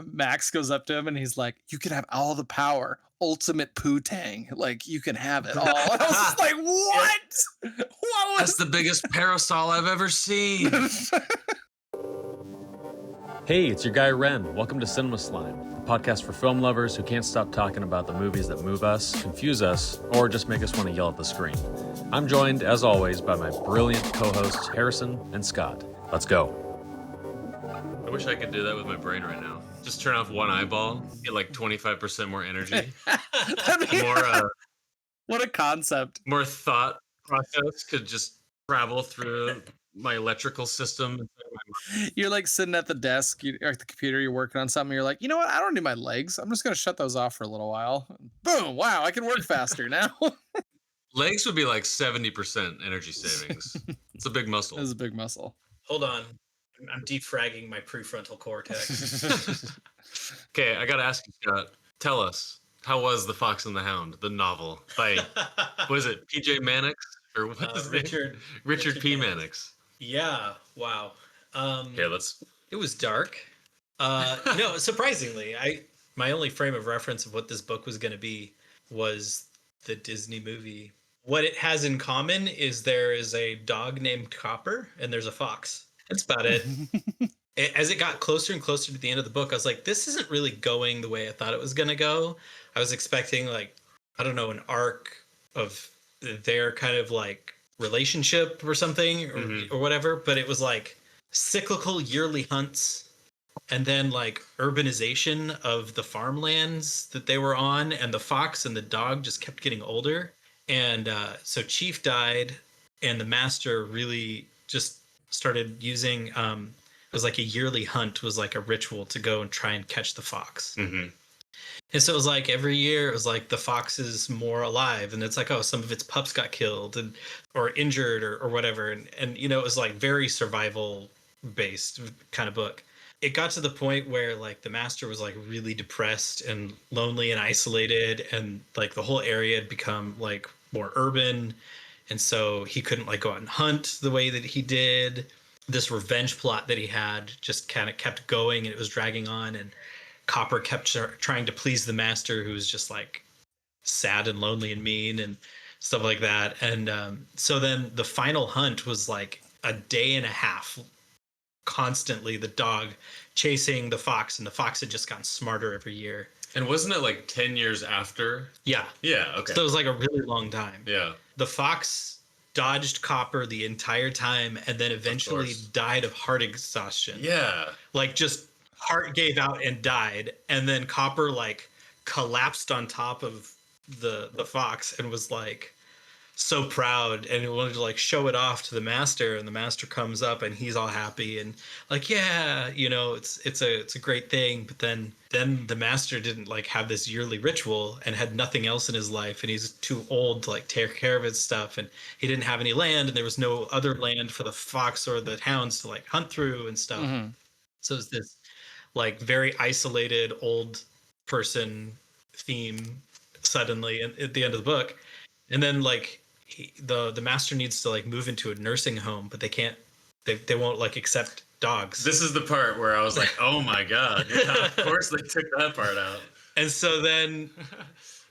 Max goes up to him and he's like, "You can have all the power, ultimate poo-tang. Like you can have it all." And I was just like, Yeah. "What? What That's the biggest parasol I've ever seen. was?" Hey, it's your guy Ren. Welcome to Cinema Slime, a podcast for film lovers who can't stop talking about the movies that move us, confuse us, or just make us want to yell at the screen. I'm joined, as always, by my brilliant co-hosts Harrison and Scott. Let's go. I wish I could do that with my brain right now. Just turn off one eyeball, get like 25% more energy, That'd be- more what a concept. more thought process could just travel through my electrical system. You're like sitting at the desk, or at the computer, you're working on something. You're like, you know what? I don't need my legs. I'm just gonna shut those off for a little while. Boom! Wow, I can work faster now. Legs would be like 70% energy savings. It's a big muscle. This is a big muscle. Hold on. I'm defragging my prefrontal cortex. Okay, I gotta ask you, Scott. Tell us, how was The Fox and the Hound, the novel by, what is it, P.J. Mannix? Or what's his name? Richard P. Mannix. Yeah. Wow. Okay, let's... It was dark. No, surprisingly, my only frame of reference of what this book was going to be was the Disney movie. What it has in common is there is a dog named Copper and there's a fox. That's about it. As it got closer and closer to the end of the book, I was like, this isn't really going the way I thought it was going to go. I was expecting, like, I don't know, an arc of their kind of like relationship or something or whatever. But it was like cyclical yearly hunts and then like urbanization of the farmlands that they were on. And the fox and the dog just kept getting older. And so Chief died and the master really just started using it was like a yearly hunt was like a ritual to go and try and catch the fox. And so it was like every year it was like the fox is more alive and it's like, oh, some of its pups got killed and or injured or whatever, and you know, it was like very survival based kind of book. It got to the point where like the master was like really depressed and lonely and isolated, and like the whole area had become like more urban. And so he couldn't like go out and hunt the way that he did. This revenge plot that he had just kind of kept going and it was dragging on. And Copper kept trying to please the master, who was just like sad and lonely and mean and stuff like that. And so then the final hunt was like a day and a half, constantly the dog chasing the fox, and the fox had just gotten smarter every year. And wasn't it like 10 years after? Yeah. Yeah, okay. So it was like a really long time. Yeah. The fox dodged Copper the entire time and then eventually died of heart exhaustion. Yeah. Like just heart gave out and died. And then Copper like collapsed on top of the fox and was like so proud and he wanted to like show it off to the master, and the master comes up and he's all happy and like, yeah, you know, it's a great thing. But then the master didn't like have this yearly ritual and had nothing else in his life, and he's too old to like take care of his stuff, and he didn't have any land and there was no other land for the fox or the hounds to like hunt through and stuff. So it's this like very isolated old person theme suddenly at the end of the book. And then like the master needs to like move into a nursing home, but they won't like accept dogs. This is the part where I was like, oh my God. Yeah, of course they took that part out. And so then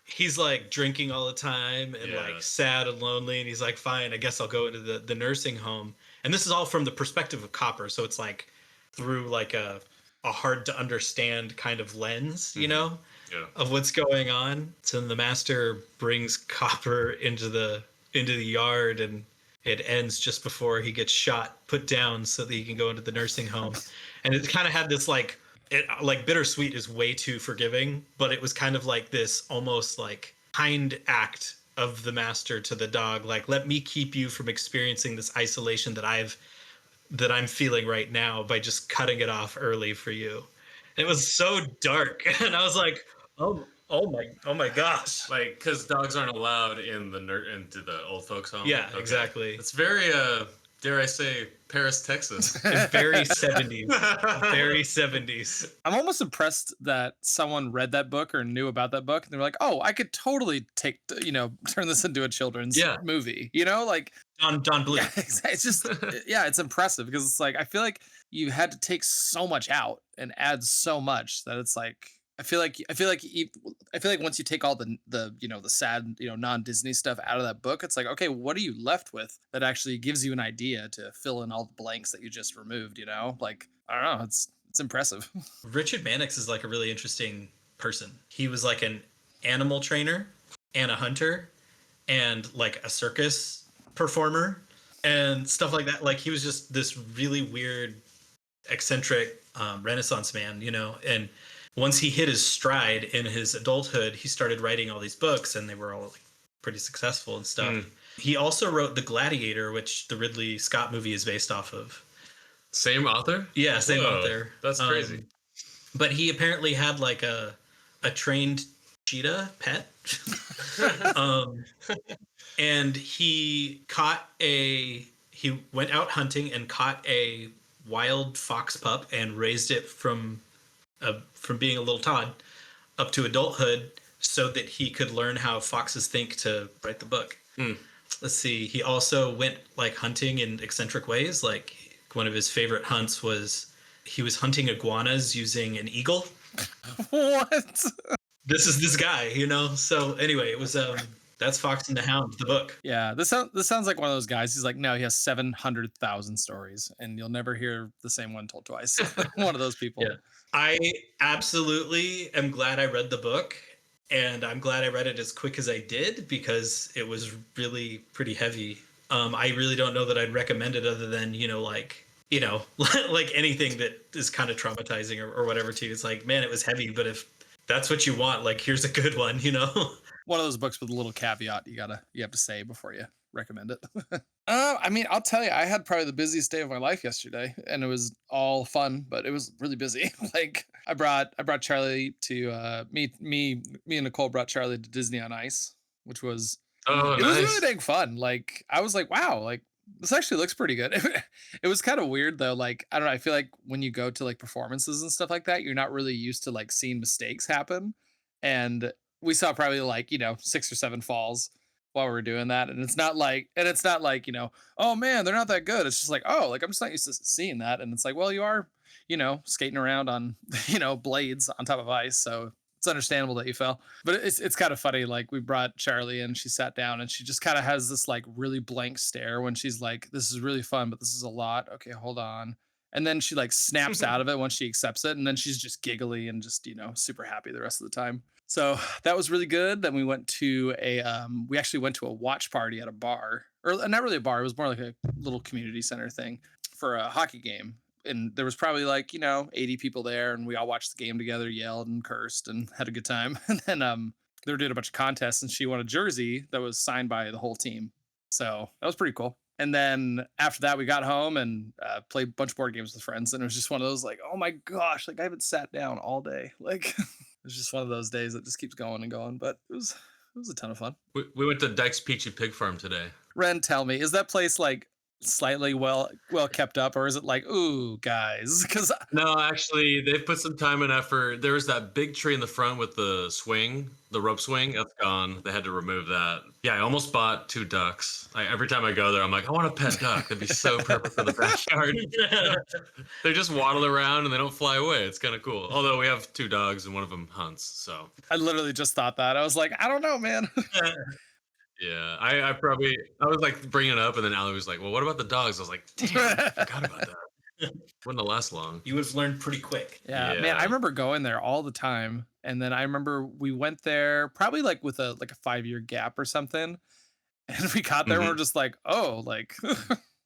he's like drinking all the time and like sad and lonely, and he's like, fine, I guess I'll go into the nursing home. And this is all from the perspective of Copper, so it's like through like a hard to understand kind of lens, you know, of what's going on. So then the master brings Copper into the yard, and it ends just before he gets put down so that he can go into the nursing home. And it kind of had this like bittersweet is way too forgiving, but it was kind of like this almost like kind act of the master to the dog, like, let me keep you from experiencing this isolation that I'm feeling right now by just cutting it off early for you. It was so dark, and I was like, oh my gosh! Like, because dogs aren't allowed into the old folks' home. Yeah, exactly. It's very dare I say, Paris, Texas. Very 70s. Very 70s. I'm almost impressed that someone read that book or knew about that book and they were like, oh, I could totally turn this into a children's movie, like Don Bluth. Yeah, it's just, yeah, it's impressive because it's like, I feel like you had to take so much out and add so much that it's like, I feel like once you take all the sad, non-Disney stuff out of that book, it's like, okay, what are you left with that actually gives you an idea to fill in all the blanks that you just removed, like, I don't know. It's impressive. Richard Mannix is like a really interesting person. He was like an animal trainer and a hunter and like a circus performer and stuff like that. Like he was just this really weird, eccentric Renaissance man, and once he hit his stride in his adulthood, he started writing all these books and they were all like pretty successful and stuff. He also wrote The Gladiator, which the Ridley Scott movie is based off of. Same author? Yeah, same author. That's crazy. But he apparently had like a trained cheetah pet. And he went out hunting and caught a wild fox pup and raised it from being a little Todd up to adulthood so that he could learn how foxes think to write the book. Let's see. He also went like hunting in eccentric ways. Like one of his favorite hunts was he was hunting iguanas using an eagle. What? This is this guy, So anyway, it was that's Fox and the Hound, the book. Yeah, this sounds like one of those guys. He's like, no, he has 700,000 stories, and you'll never hear the same one told twice. One of those people. Yeah. I absolutely am glad I read the book, and I'm glad I read it as quick as I did because it was really pretty heavy. I really don't know that I'd recommend it other than, like anything that is kind of traumatizing or whatever too. It's like, man, it was heavy, but if that's what you want, like, here's a good one, One of those books with a little caveat you have to say before you recommend it. I mean, I'll tell you, I had probably the busiest day of my life yesterday, and it was all fun, but it was really busy. Like I brought Charlie to me and Nicole brought Charlie to Disney on Ice, which was it was really dang fun. Like I was like, wow, like this actually looks pretty good. It was kind of weird though. Like I don't know, I feel like when you go to like performances and stuff like that, you're not really used to like seeing mistakes happen, and we saw probably like 6 or 7 falls while we were doing that, and it's not like oh man, they're not that good. It's just like, oh, like I'm just not used to seeing that, and it's like, well, you are skating around on blades on top of ice, so it's understandable that you fell. But it's kind of funny. Like we brought Charlie in, she sat down and she just kind of has this like really blank stare when she's like, this is really fun, but this is a lot. Okay, hold on. And then she like snaps out of it once she accepts it, and then she's just giggly and just super happy the rest of the time. So that was really good. Then we went to we actually went to a watch party at a bar, or not really a bar. It was more like a little community center thing for a hockey game. And there was probably like, 80 people there, and we all watched the game together, yelled and cursed and had a good time. And then they were doing a bunch of contests, and she won a jersey that was signed by the whole team. So that was pretty cool. And then after that, we got home and played a bunch of board games with friends. And it was just one of those like, oh my gosh, like I haven't sat down all day. Like it's just one of those days that just keeps going and going. But it was a ton of fun. We went to Dyke's Peachy Pig Farm today. Ren, tell me, is that place like slightly well kept up, or is it like, ooh guys? Because no, actually they've put some time and effort. There was that big tree in the front with the rope swing, that's gone. They had to remove that. Yeah, I almost bought 2 ducks. Every time I go there, I'm like, I want a pet duck. That'd be so perfect for the backyard. They just waddle around and they don't fly away. It's kind of cool. Although we have 2 dogs and one of them hunts. So I literally just thought that. I was like, I don't know, man. Yeah, I was like bringing it up, and then Allie was like, well, what about the dogs? I was like, damn, I forgot about that. Wouldn't last long. You would have learned pretty quick. Yeah, man, I remember going there all the time. And then I remember we went there probably like with a 5-year gap or something. And we got there and we're just like, oh, like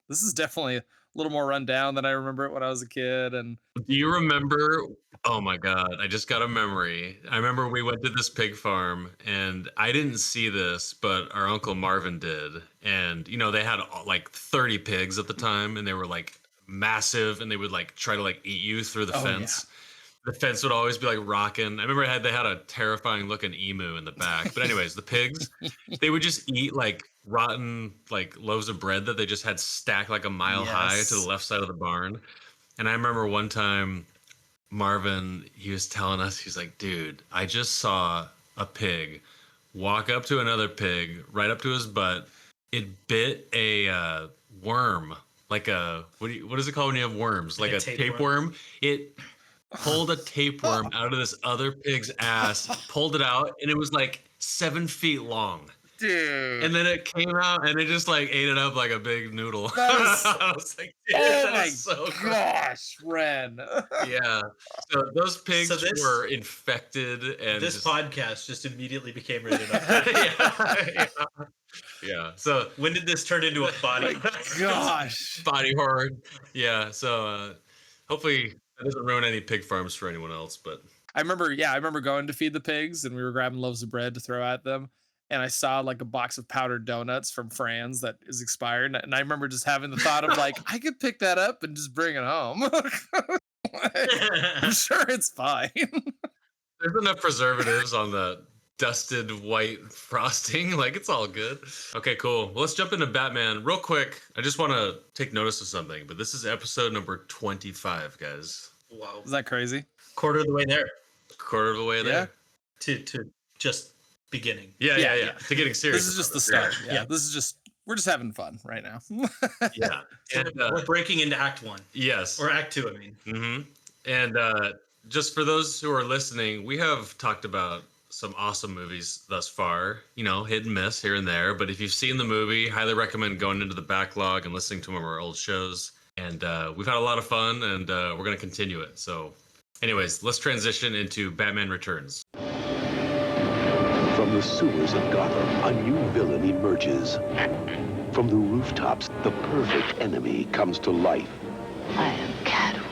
this is definitely a little more run down than I remember it when I was a kid. And do you remember? Oh my God, I just got a memory. I remember we went to this pig farm, and I didn't see this, but our Uncle Marvin did. And, they had like 30 pigs at the time, and they were like massive, and they would like try to like eat you through the fence. The fence would always be like rocking. I remember they had a terrifying looking emu in the back. But anyways, the pigs, they would just eat like rotten like loaves of bread that they just had stacked like a mile high to the Yes. left side of the barn. And I remember one time Marvin, he was telling us, he's like, dude, I just saw a pig walk up to another pig, right up to his butt. It bit a worm, like what is it called when you have worms? Like a tapeworm. It pulled a tapeworm out of this other pig's ass, pulled it out, and it was like 7 feet long. Dude. And then it came out and it just like ate it up like a big noodle. That is- I was like, dude, Oh that my is so gross. gosh, Ren. Yeah. So those pigs So this- were infected and This just, podcast just immediately became rated up. yeah. Yeah. So When did this turn into a body? Gosh. body horror. Yeah. So hopefully that doesn't ruin any pig farms for anyone else, but I remember going to feed the pigs and we were grabbing loaves of bread to throw at them. And I saw like a box of powdered donuts from Fran's that is expired. And I remember just having the thought of like, I could pick that up and just bring it home. I'm sure it's fine. there's enough preservatives on the dusted white frosting. Like it's all good. Okay, cool. Well, let's jump into Batman real quick. I just want to take notice of something, but this is episode number 25, guys. Wow. Is that crazy? Quarter of the way there Quarter of the way there. to just beginning. Yeah. To getting serious. This is just the about start. it. Yeah. This is just, we're just having fun right now. Yeah. So And, we're breaking into Act 1 yes. or Act 2. I mean, Mm-hmm. And just for those who are listening, we have talked about some awesome movies thus far, hit and miss here and there. But if you've seen the movie, highly recommend going into the backlog and listening to one of our old shows. And we've had a lot of fun and we're going to continue it. So anyways, let's transition into Batman Returns. From the sewers of Gotham, a new villain emerges. From the rooftops, the perfect enemy comes to life. I am Catwoman.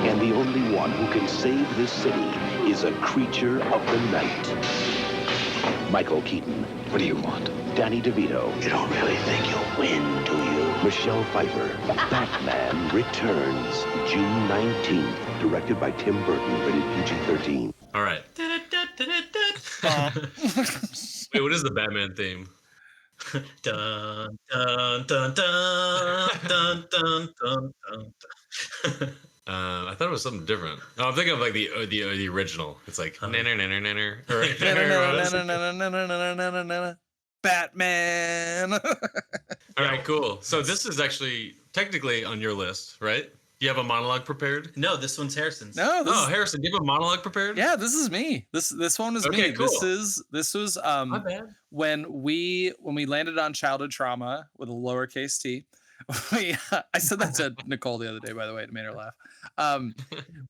And the only one who can save this city is a creature of the night. Michael Keaton. What do you want? Danny DeVito. You don't really think you'll win, do you? Michelle Pfeiffer. Batman Returns, June 19th. Directed by Tim Burton, rated PG-13. All right. Wait, what is the Batman theme? dun dun dun dun dun dun dun dun. I thought it was something different. Oh, I'm thinking of like the original. It's like nanner nanner nanner. Batman. All right, cool. So this is actually technically on your list, right? You have a monologue prepared? No, this one's Harrison's. No, this Oh, is, Harrison, do you have a monologue prepared? yeah, this is me. This one is Okay, me. cool. This was My bad. when we landed on childhood trauma with a lowercase t. I said that to Nicole the other day, by the way, it made her laugh.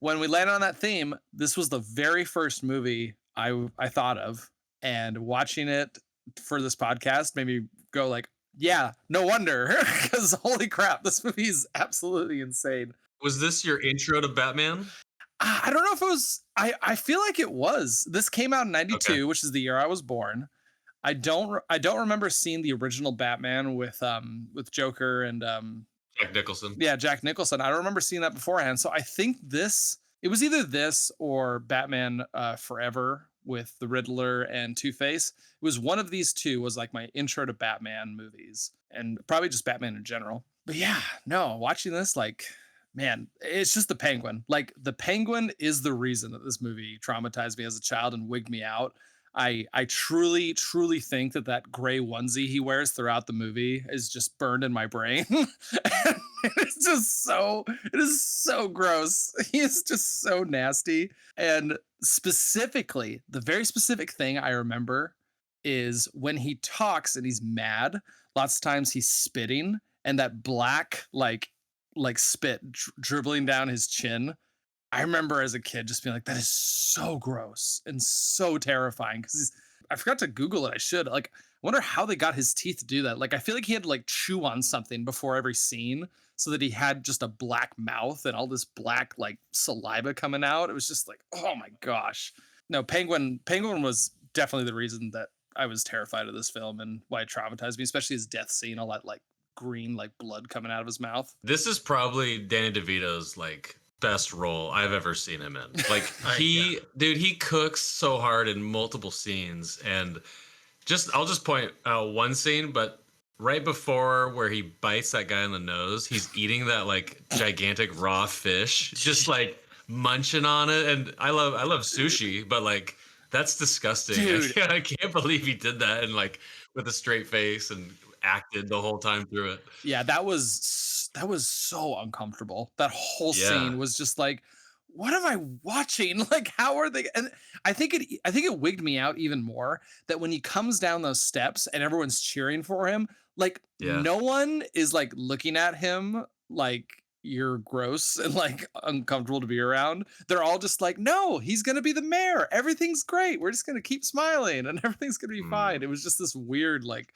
When we landed on that theme, this was the very first movie I thought of, and watching it for this podcast made me go like, yeah, no wonder, because holy crap, this movie is absolutely insane. Was this your intro to Batman? I don't know if it was. I feel like it was. This came out in '92, Okay. which is the year I was born. I don't remember seeing the original Batman with Joker and Jack Nicholson. Jack Nicholson. I don't remember seeing that beforehand. So I think it was either this or Batman Forever with the Riddler and Two-Face. It was one of these two was like my intro to Batman movies, and probably just Batman in general. But yeah, no, watching this, like, man, it's just the Penguin. Like, the Penguin is the reason that this movie traumatized me as a child and wigged me out. I truly think that gray onesie he wears throughout the movie is just burned in my brain. And it is so gross. He is just so nasty. And specifically, the very specific thing I remember is when he talks and he's mad, lots of times he's spitting, and that black like spit dribbling down his chin. I remember as a kid just being like, that is so gross and so terrifying, because I forgot to Google it. I should. Like, I wonder how they got his teeth to do that. Like, I feel like he had to like chew on something before every scene so that he had just a black mouth and all this black like saliva coming out. It was just like, oh my gosh. No, Penguin was definitely the reason that I was terrified of this film and why it traumatized me, especially his death scene, all that like green like blood coming out of his mouth. This is probably Danny DeVito's like best role I've ever seen him in. Like Yeah. dude, he cooks so hard in multiple scenes, and I'll just point out one scene, but right before where he bites that guy in the nose, he's eating that like gigantic raw fish, just like munching on it. And I love sushi, but like that's disgusting. Dude. I can't believe he did that and like with a straight face and acted the whole time through it. Yeah, that was so uncomfortable. That whole Yeah. scene was just like, what am I watching? Like, how are they? And I think it wigged me out even more that when he comes down those steps and everyone's cheering for him, like Yeah. no one is like looking at him like you're gross and like uncomfortable to be around. They're all just like, no, he's gonna be the mayor. Everything's great. We're just gonna keep smiling and everything's gonna be fine. It was just this weird, like,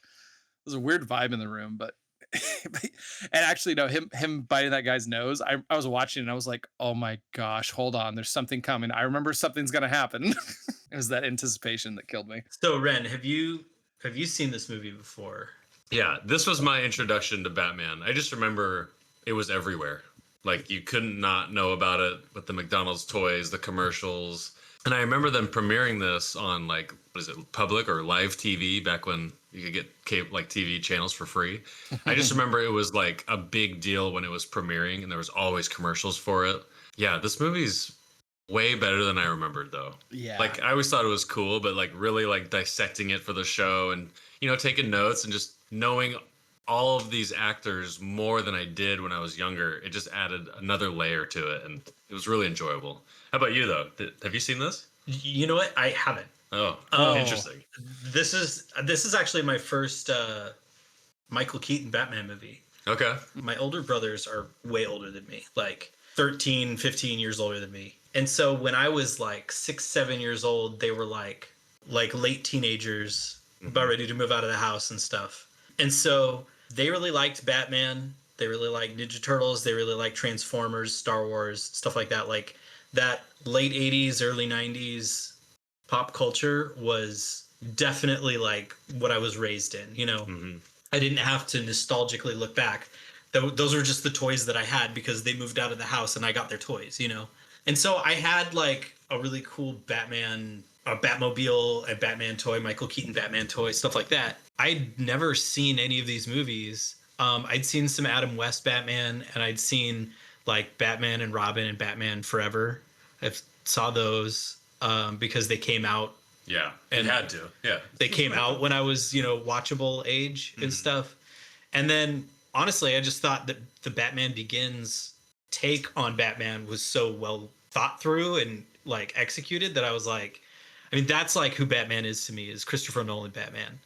there's a weird vibe in the room, but and actually no, him biting that guy's nose. I was watching and I was like, oh my gosh, hold on, there's something coming. I remember something's gonna happen. It was that anticipation that killed me. So Ren, have you seen this movie before? Yeah, this was my introduction to Batman. I just remember it was everywhere. Like you couldn't not know about it with the McDonald's toys, the commercials. And I remember them premiering this on like, what is it, public or live TV back when you could get like TV channels for free. I just remember it was like a big deal when it was premiering and there was always commercials for it. Yeah, this movie's way better than I remembered though. Yeah. Like I always thought it was cool, but like really like dissecting it for the show and, you know, taking notes and just knowing all of these actors more than I did when I was younger, it just added another layer to it and it was really enjoyable. How about you though? Have you seen this? You know what? I haven't. Oh, Oh. interesting. This is actually my first Michael Keaton Batman movie. Okay. My older brothers are way older than me, like 13, 15 years older than me. And so when I was like 6, 7 years old, they were like late teenagers, about ready to move out of the house and stuff. And so they really liked Batman. They really liked Ninja Turtles. They really liked Transformers, Star Wars, stuff like that. Like that late 80s, early 90s pop culture was definitely like what I was raised in, you know. I didn't have to nostalgically look back. Those were just the toys that I had because they moved out of the house and I got their toys, you know. And so I had like a really cool Batman, a Batmobile, a Batman toy, Michael Keaton Batman toy, stuff like that. I'd never seen any of these movies. I'd seen some Adam West Batman and I'd seen like Batman and Robin and Batman Forever. I saw those because they came out. Yeah, and it had to. Yeah, they came out when I was, you know, watchable age and stuff. And then honestly, I just thought that the Batman Begins take on Batman was so well thought through and like executed that I was like, I mean, that's like who Batman is to me, is Christopher Nolan Batman.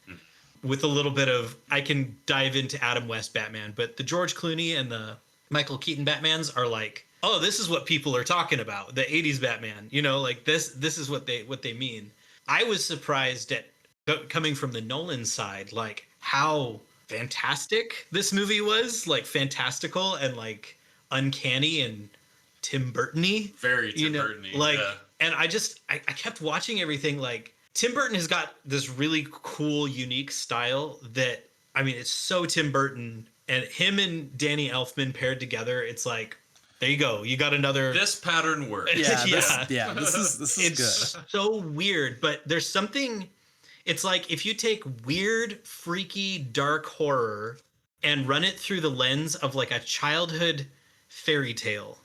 With a little bit of, I can dive into Adam West Batman, but the George Clooney and the Michael Keaton Batmans are like, oh, this is what people are talking about. The 80s Batman, you know, like this is what they mean. I was surprised at, coming from the Nolan side, like how fantastic this movie was, like fantastical and like uncanny and Tim Burton-y. very Tim Burton-y. Like, yeah. and I kept watching everything. Like Tim Burton has got this really cool, unique style that, I mean, it's so Tim Burton, and him and Danny Elfman paired together. It's like, there you go. You got another. This pattern works. Yeah, this is It's good. so weird, but there's something. It's like if you take weird, freaky, dark horror and run it through the lens of like a childhood fairy tale,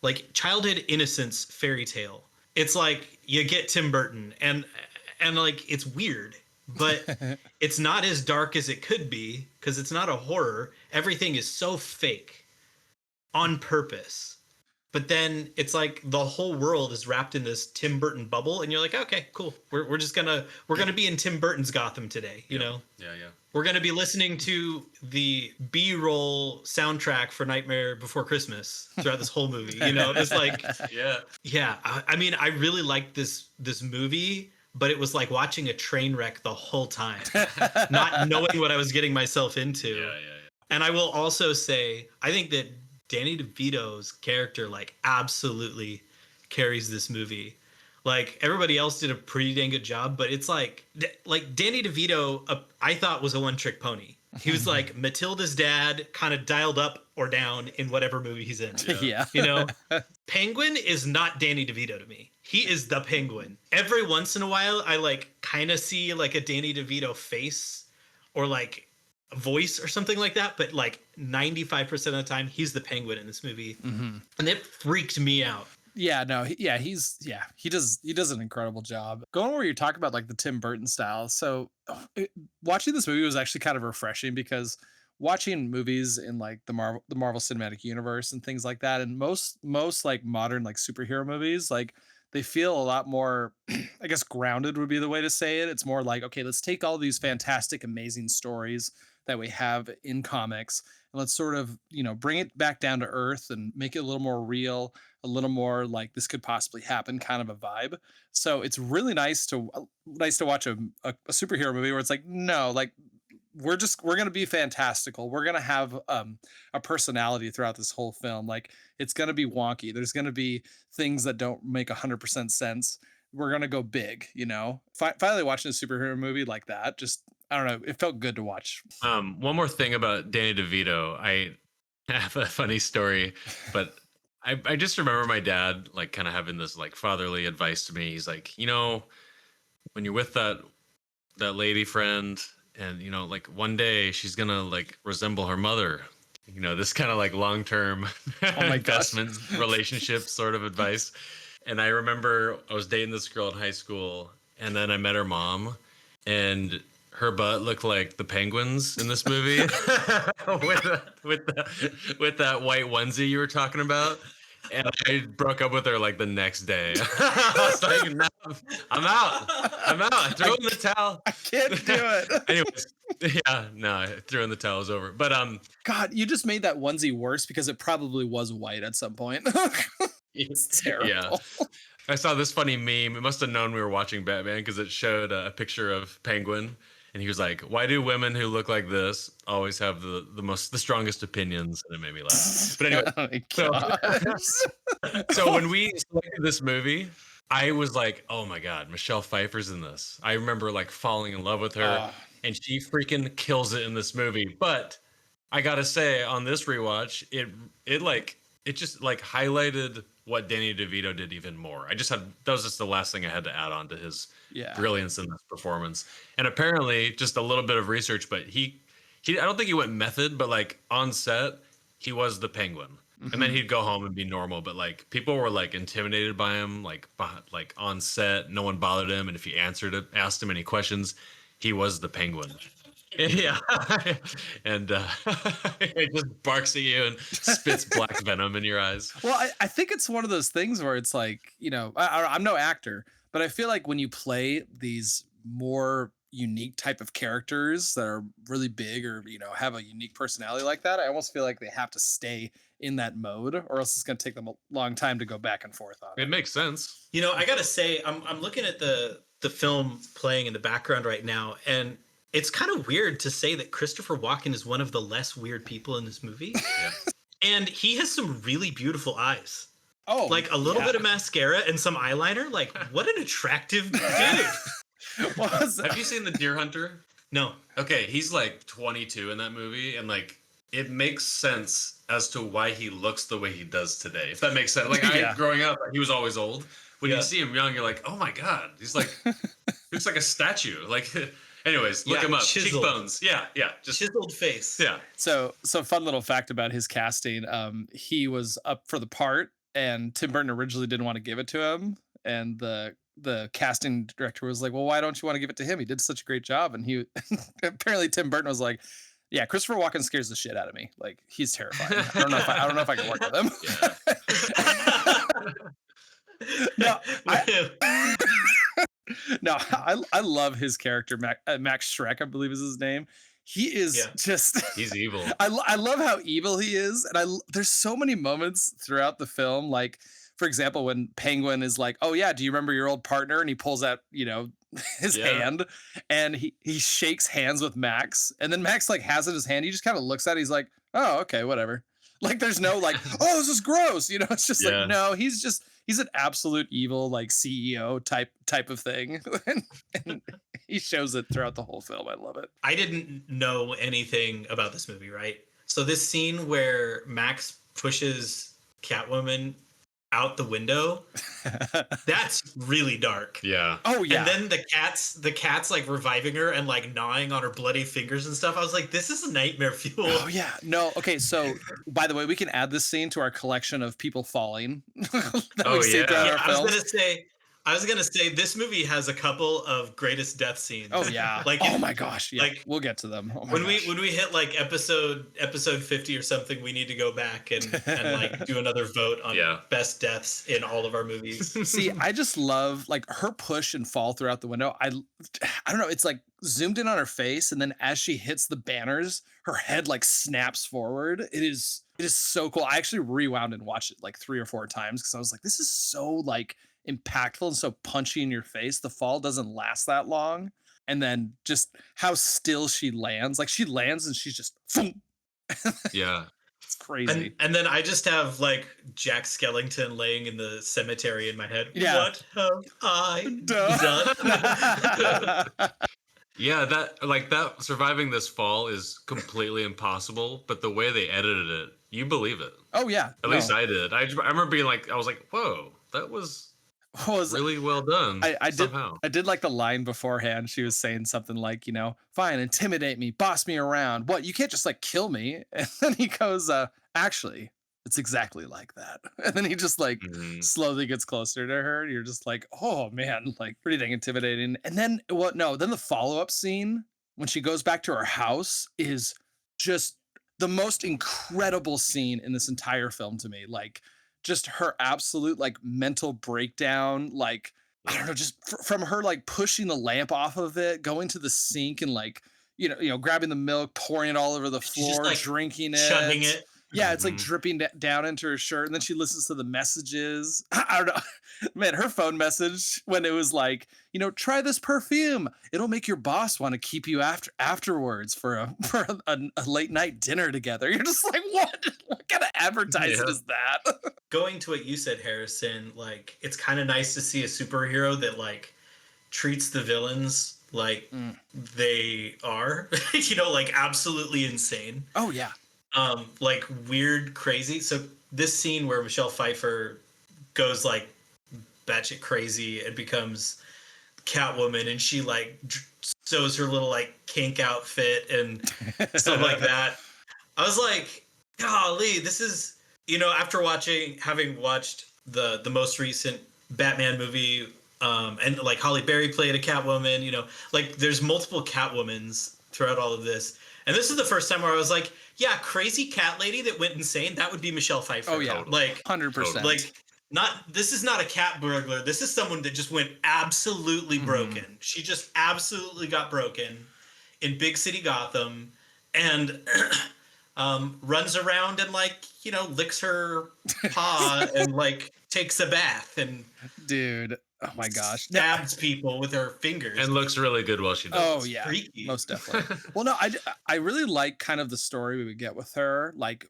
like childhood innocence fairy tale. It's like you get Tim Burton, and like it's weird, but it's not as dark as it could be because it's not a horror. Everything is so fake on purpose. But then it's like the whole world is wrapped in this Tim Burton bubble, and you're like, okay, cool. We're gonna be in Tim Burton's Gotham today, you know? Yeah. We're gonna be listening to the B-roll soundtrack for Nightmare Before Christmas throughout this whole movie. You know, it's like, yeah. I mean, I really liked this movie, but it was like watching a train wreck the whole time, not knowing what I was getting myself into. Yeah. And I will also say, I think that Danny DeVito's character like absolutely carries this movie. Like everybody else did a pretty dang good job, but it's like Danny DeVito, I thought was a one-trick pony. He was like Matilda's dad, kind of dialed up or down in whatever movie he's in. Yeah. You know, Penguin is not Danny DeVito to me. He is the Penguin. Every once in a while, I like kind of see like a Danny DeVito face or like a voice or something like that. But like 95% of the time, he's the Penguin in this movie. Mm-hmm. And it freaked me out. Yeah, no, he does an incredible job. Going where you're talking about like the Tim Burton style. So watching this movie was actually kind of refreshing because watching movies in like the Marvel Cinematic Universe and things like that, and most like modern like superhero movies, like they feel a lot more, I guess grounded would be the way to say it. It's more like, okay, let's take all these fantastic, amazing stories that we have in comics and let's sort of, bring it back down to earth and make it a little more real, a little more like this could possibly happen kind of a vibe. So it's really nice to watch a superhero movie where it's like, no, like we're going to be fantastical. We're going to have a personality throughout this whole film. Like it's going to be wonky. There's going to be things that don't make 100% sense. We're going to go big, finally watching a superhero movie like that. Just, I don't know. It felt good to watch. One more thing about Danny DeVito. I have a funny story, but I just remember my dad like kind of having this like fatherly advice to me. He's like, when you're with that lady friend and like one day she's gonna like resemble her mother, this kind of like long-term investment relationship sort of advice. And I remember I was dating this girl in high school and then I met her mom and her butt looked like the penguins in this movie with that white onesie you were talking about. And I broke up with her like the next day. I was like, no, I'm out. I threw in the towel. I can't do it. Anyways, yeah, no, I threw in the towel. It was over. But God, you just made that onesie worse because it probably was white at some point. It's terrible. Yeah. I saw this funny meme. It must have known we were watching Batman because it showed a picture of Penguin. And he was like, "Why do women who look like this always have the strongest opinions?" And it made me laugh. But anyway, so when we selected this movie, I was like, "Oh my God, Michelle Pfeiffer's in this." I remember like falling in love with her, and she freaking kills it in this movie. But I gotta say, on this rewatch, it just like highlighted what Danny DeVito did even more. That was just the last thing I had to add on to his brilliance in this performance. And apparently just a little bit of research, but he I don't think he went method, but like on set, he was the Penguin. Mm-hmm. And then he'd go home and be normal, but like people were like intimidated by him, like on set, no one bothered him. And if he asked him any questions, he was the Penguin. Yeah, and it just barks at you and spits black venom in your eyes. Well, I think it's one of those things where it's like, I'm no actor, but I feel like when you play these more unique type of characters that are really big or, have a unique personality like that, I almost feel like they have to stay in that mode or else it's going to take them a long time to go back and forth on it. It makes sense. I got to say, I'm looking at the film playing in the background right now, and it's kind of weird to say that Christopher Walken is one of the less weird people in this movie. Yeah. And he has some really beautiful eyes. Oh, like a little bit of mascara and some eyeliner. Like, what an attractive dude. Have you seen The Deer Hunter? No. Okay, he's like 22 in that movie, and like it makes sense as to why he looks the way he does today. If that makes sense. Like growing up, he was always old. When you see him young, you're like, oh my God, he's like looks like a statue. Like anyways, look him up. Chiseled. Cheekbones. Yeah. Just chiseled face. Yeah. So fun little fact about his casting. He was up for the part and Tim Burton originally didn't want to give it to him. And the casting director was like, well, why don't you want to give it to him? He did such a great job. And he apparently Tim Burton was like, yeah, Christopher Walken scares the shit out of me. Like he's terrifying. I don't know if I can work with him. No, I love his character, Max Schreck, I believe is his name. He is he's evil. I love how evil he is. And there's so many moments throughout the film. Like, for example, when Penguin is like, oh yeah, do you remember your old partner? And he pulls out, his hand and he shakes hands with Max. And then Max like has it in his hand. He just kind of looks at it. He's like, oh, okay, whatever. Like there's no like, oh, this is gross. It's just like, no, he's an absolute evil, like CEO type of thing. and he shows it throughout the whole film. I love it. I didn't know anything about this movie, right? So this scene where Max pushes Catwoman out the window, that's really dark. Yeah. Oh yeah. And then the cat's like reviving her and like gnawing on her bloody fingers and stuff. I was like, this is nightmare fuel. Oh yeah. No. Okay. So by the way, we can add this scene to our collection of people falling that Oh, we see yeah. throughout our I was films. gonna say this movie has a couple of greatest death scenes. Oh yeah. Like oh my gosh. Yeah. like, we'll get to them. Oh my when gosh. we hit like episode 50 or something, we need to go back and like do another vote on best deaths in all of our movies. See, I just love like her push and fall throughout the window. I don't know. It's like zoomed in on her face, and then as she hits the banners, her head like snaps forward. It is so cool. I actually rewound and watched it like 3 or 4 times because I was like, this is so like impactful and so punchy in your face. The fall doesn't last that long, and then just how still she lands. Like she lands and she's just boom. Yeah. It's crazy. And then I just have like Jack Skellington laying in the cemetery in my head. Yeah. What have I done? Yeah, that surviving this fall is completely impossible, but the way they edited it, you believe it. Oh yeah. At least I did. I remember being like, I was like, whoa, that was really well done. I somehow. did like the line beforehand. She was saying something like, fine, intimidate me, boss me around. What? You can't just like kill me. And then he goes, actually, it's exactly like that. And then he just like slowly gets closer to her. And you're just like, oh man, like pretty dang intimidating. And then then the follow-up scene when she goes back to her house is just the most incredible scene in this entire film to me. Like just her absolute like mental breakdown, like I don't know, just from her like pushing the lamp off of it, going to the sink and like grabbing the milk, pouring it all over the floor, just, like, drinking it, chugging it. Yeah, it's like dripping down into her shirt, and then she listens to the messages. I don't know, man. Her phone message when it was like, try this perfume. It'll make your boss want to keep you afterwards for a late night dinner together. You're just like, what? What kind of advertising is that? Going to what you said, Harrison, like it's kind of nice to see a superhero that like treats the villains like they are, like absolutely insane. Oh yeah. Like weird, crazy. So this scene where Michelle Pfeiffer goes like batshit crazy and becomes Catwoman, and she like sews her little like kink outfit and stuff like that. I was like, golly, this is after having watched the most recent Batman movie, and like Halle Berry played a Catwoman. Like there's multiple Catwomans throughout all of this, and this is the first time where I was like, yeah, crazy cat lady that went insane. That would be Michelle Pfeiffer. Oh yeah, like 100%. Like this is not a cat burglar. This is someone that just went absolutely broken. She just absolutely got broken in big city Gotham, and runs around and like licks her paw and like takes a bath and dude. Oh my gosh. Stabs people with her fingers. And looks really good while she does. Oh It's yeah, freaky. most definitely. Well, no, I really like kind of the story we would get with her. Like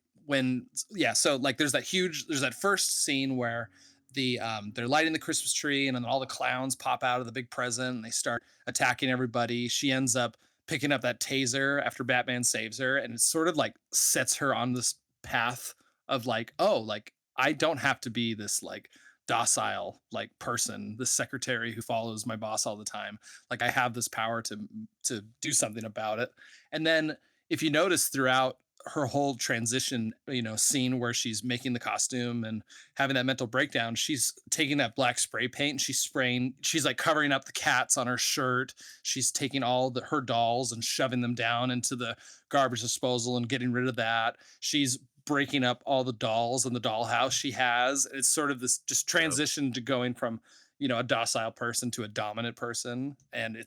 so like there's that first scene where they're lighting the Christmas tree and then all the clowns pop out of the big present and they start attacking everybody. She ends up picking up that taser after Batman saves her, and it sort of like sets her on this path of like, oh, like I don't have to be this like docile like person, this secretary who follows my boss all the time. Like I have this power to do something about it. And then if you notice throughout her whole transition, scene where she's making the costume and having that mental breakdown, she's taking that black spray paint and she's like covering up the cats on her shirt. She's taking all her dolls and shoving them down into the garbage disposal and getting rid of that. She's breaking up all the dolls in the dollhouse she has. It's sort of this just transition to going from, a docile person to a dominant person. And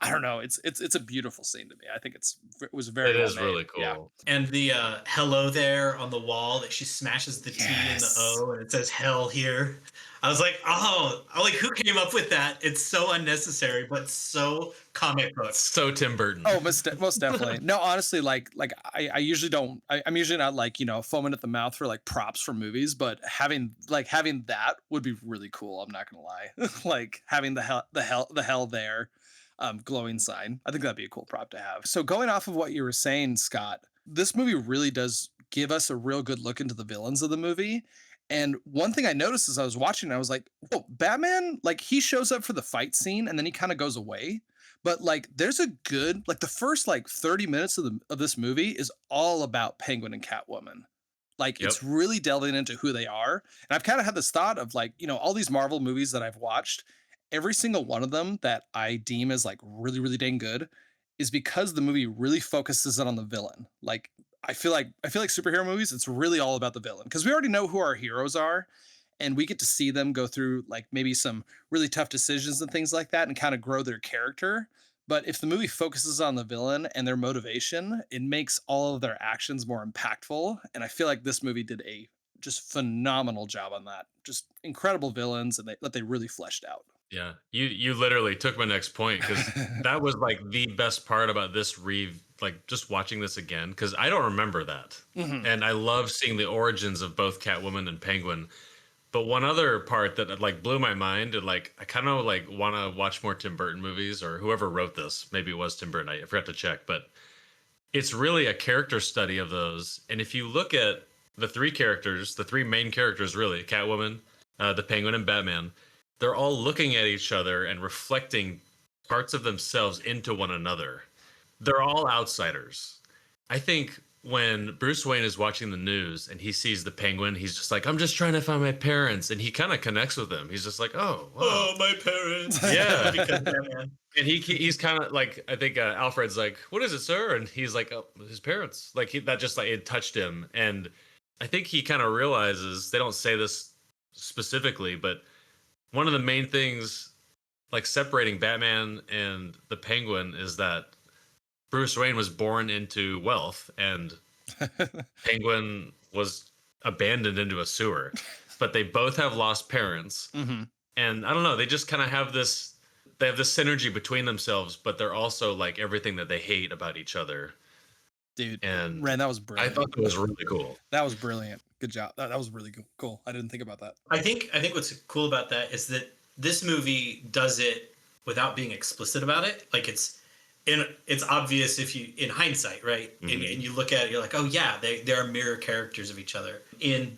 I don't know. It's a beautiful scene to me. I think it was very It well is made. really cool. Yeah. And the hello there on the wall that she smashes the T and the O and it says hell here. I was like, who came up with that? It's so unnecessary, but so comic book. So Tim Burton. Oh, most definitely. No, honestly, like I usually don't. I'm usually not like foaming at the mouth for like props for movies, but having that would be really cool. I'm not gonna lie. Like having the hell there, glowing sign. I think that'd be a cool prop to have. So going off of what you were saying, Scott, this movie really does give us a real good look into the villains of the movie. And one thing I noticed as I was watching, I was like, "Whoa, Batman! Like he shows up for the fight scene and then he kind of goes away." But like, there's a good like the first like 30 minutes of this movie is all about Penguin and Catwoman. Like Yep. it's really delving into who they are. And I've kind of had this thought of like, all these Marvel movies that I've watched, every single one of them that I deem as like really, really dang good is because the movie really focuses in on the villain. Like I feel like superhero movies, it's really all about the villain because we already know who our heroes are and we get to see them go through like maybe some really tough decisions and things like that and kind of grow their character. But if the movie focuses on the villain and their motivation, it makes all of their actions more impactful. And I feel like this movie did a just phenomenal job on that. Just incredible villains and that they really fleshed out. Yeah, you literally took my next point because that was like the best part about this like just watching this again because I don't remember that, Mhm. and I love seeing the origins of both Catwoman and Penguin. But one other part that like blew my mind and like I kind of like want to watch more Tim Burton movies or whoever wrote this, maybe it was Tim Burton. I forgot to check, but it's really a character study of those. And if you look at the three characters, the three main characters, really, Catwoman, the Penguin, and Batman, they're all looking at each other and reflecting parts of themselves into one another. They're all outsiders. I think when Bruce Wayne is watching the news and he sees the Penguin, he's just like, I'm just trying to find my parents. And he kind of connects with them. He's just like, oh, wow. Oh, my parents. Yeah. Because Batman. And he's kind of like, I think Alfred's like, what is it, sir? And he's like, oh, his parents. Like that just like it touched him. And I think he kind of realizes, they don't say this specifically, but one of the main things like separating Batman and the Penguin is that Bruce Wayne was born into wealth and Penguin was abandoned into a sewer. But they both have lost parents. Mm-hmm. And I don't know, they just kind of have this synergy between themselves, but they're also like everything that they hate about each other. Dude, And Ren, that was brilliant. I thought that was really cool. That was brilliant. Good job. That was really cool. I didn't think about that. I think what's cool about that is that this movie does it without being explicit about it. Like it's obvious if you in hindsight, right? Mm-hmm. And you look at it, you're like, oh yeah, they are mirror characters of each other. In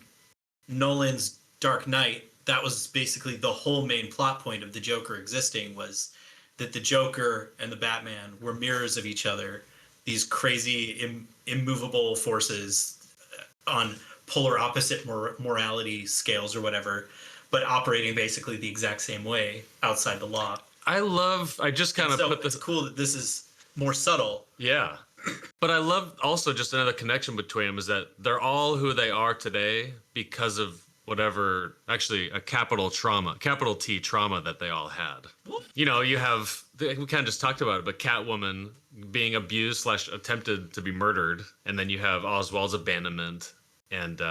Nolan's Dark Knight, that was basically the whole main plot point of the Joker existing was that the Joker and the Batman were mirrors of each other. These crazy immovable forces on polar opposite morality scales or whatever, but operating basically the exact same way outside the law. I just kind of put it's cool that this is more subtle. Yeah. But I love also just another connection between them is that they're all who they are today because of whatever, actually a capital T trauma that they all had. You know, you have, we kind of just talked about it, but Catwoman being abused / attempted to be murdered. And then you have Oswald's abandonment and,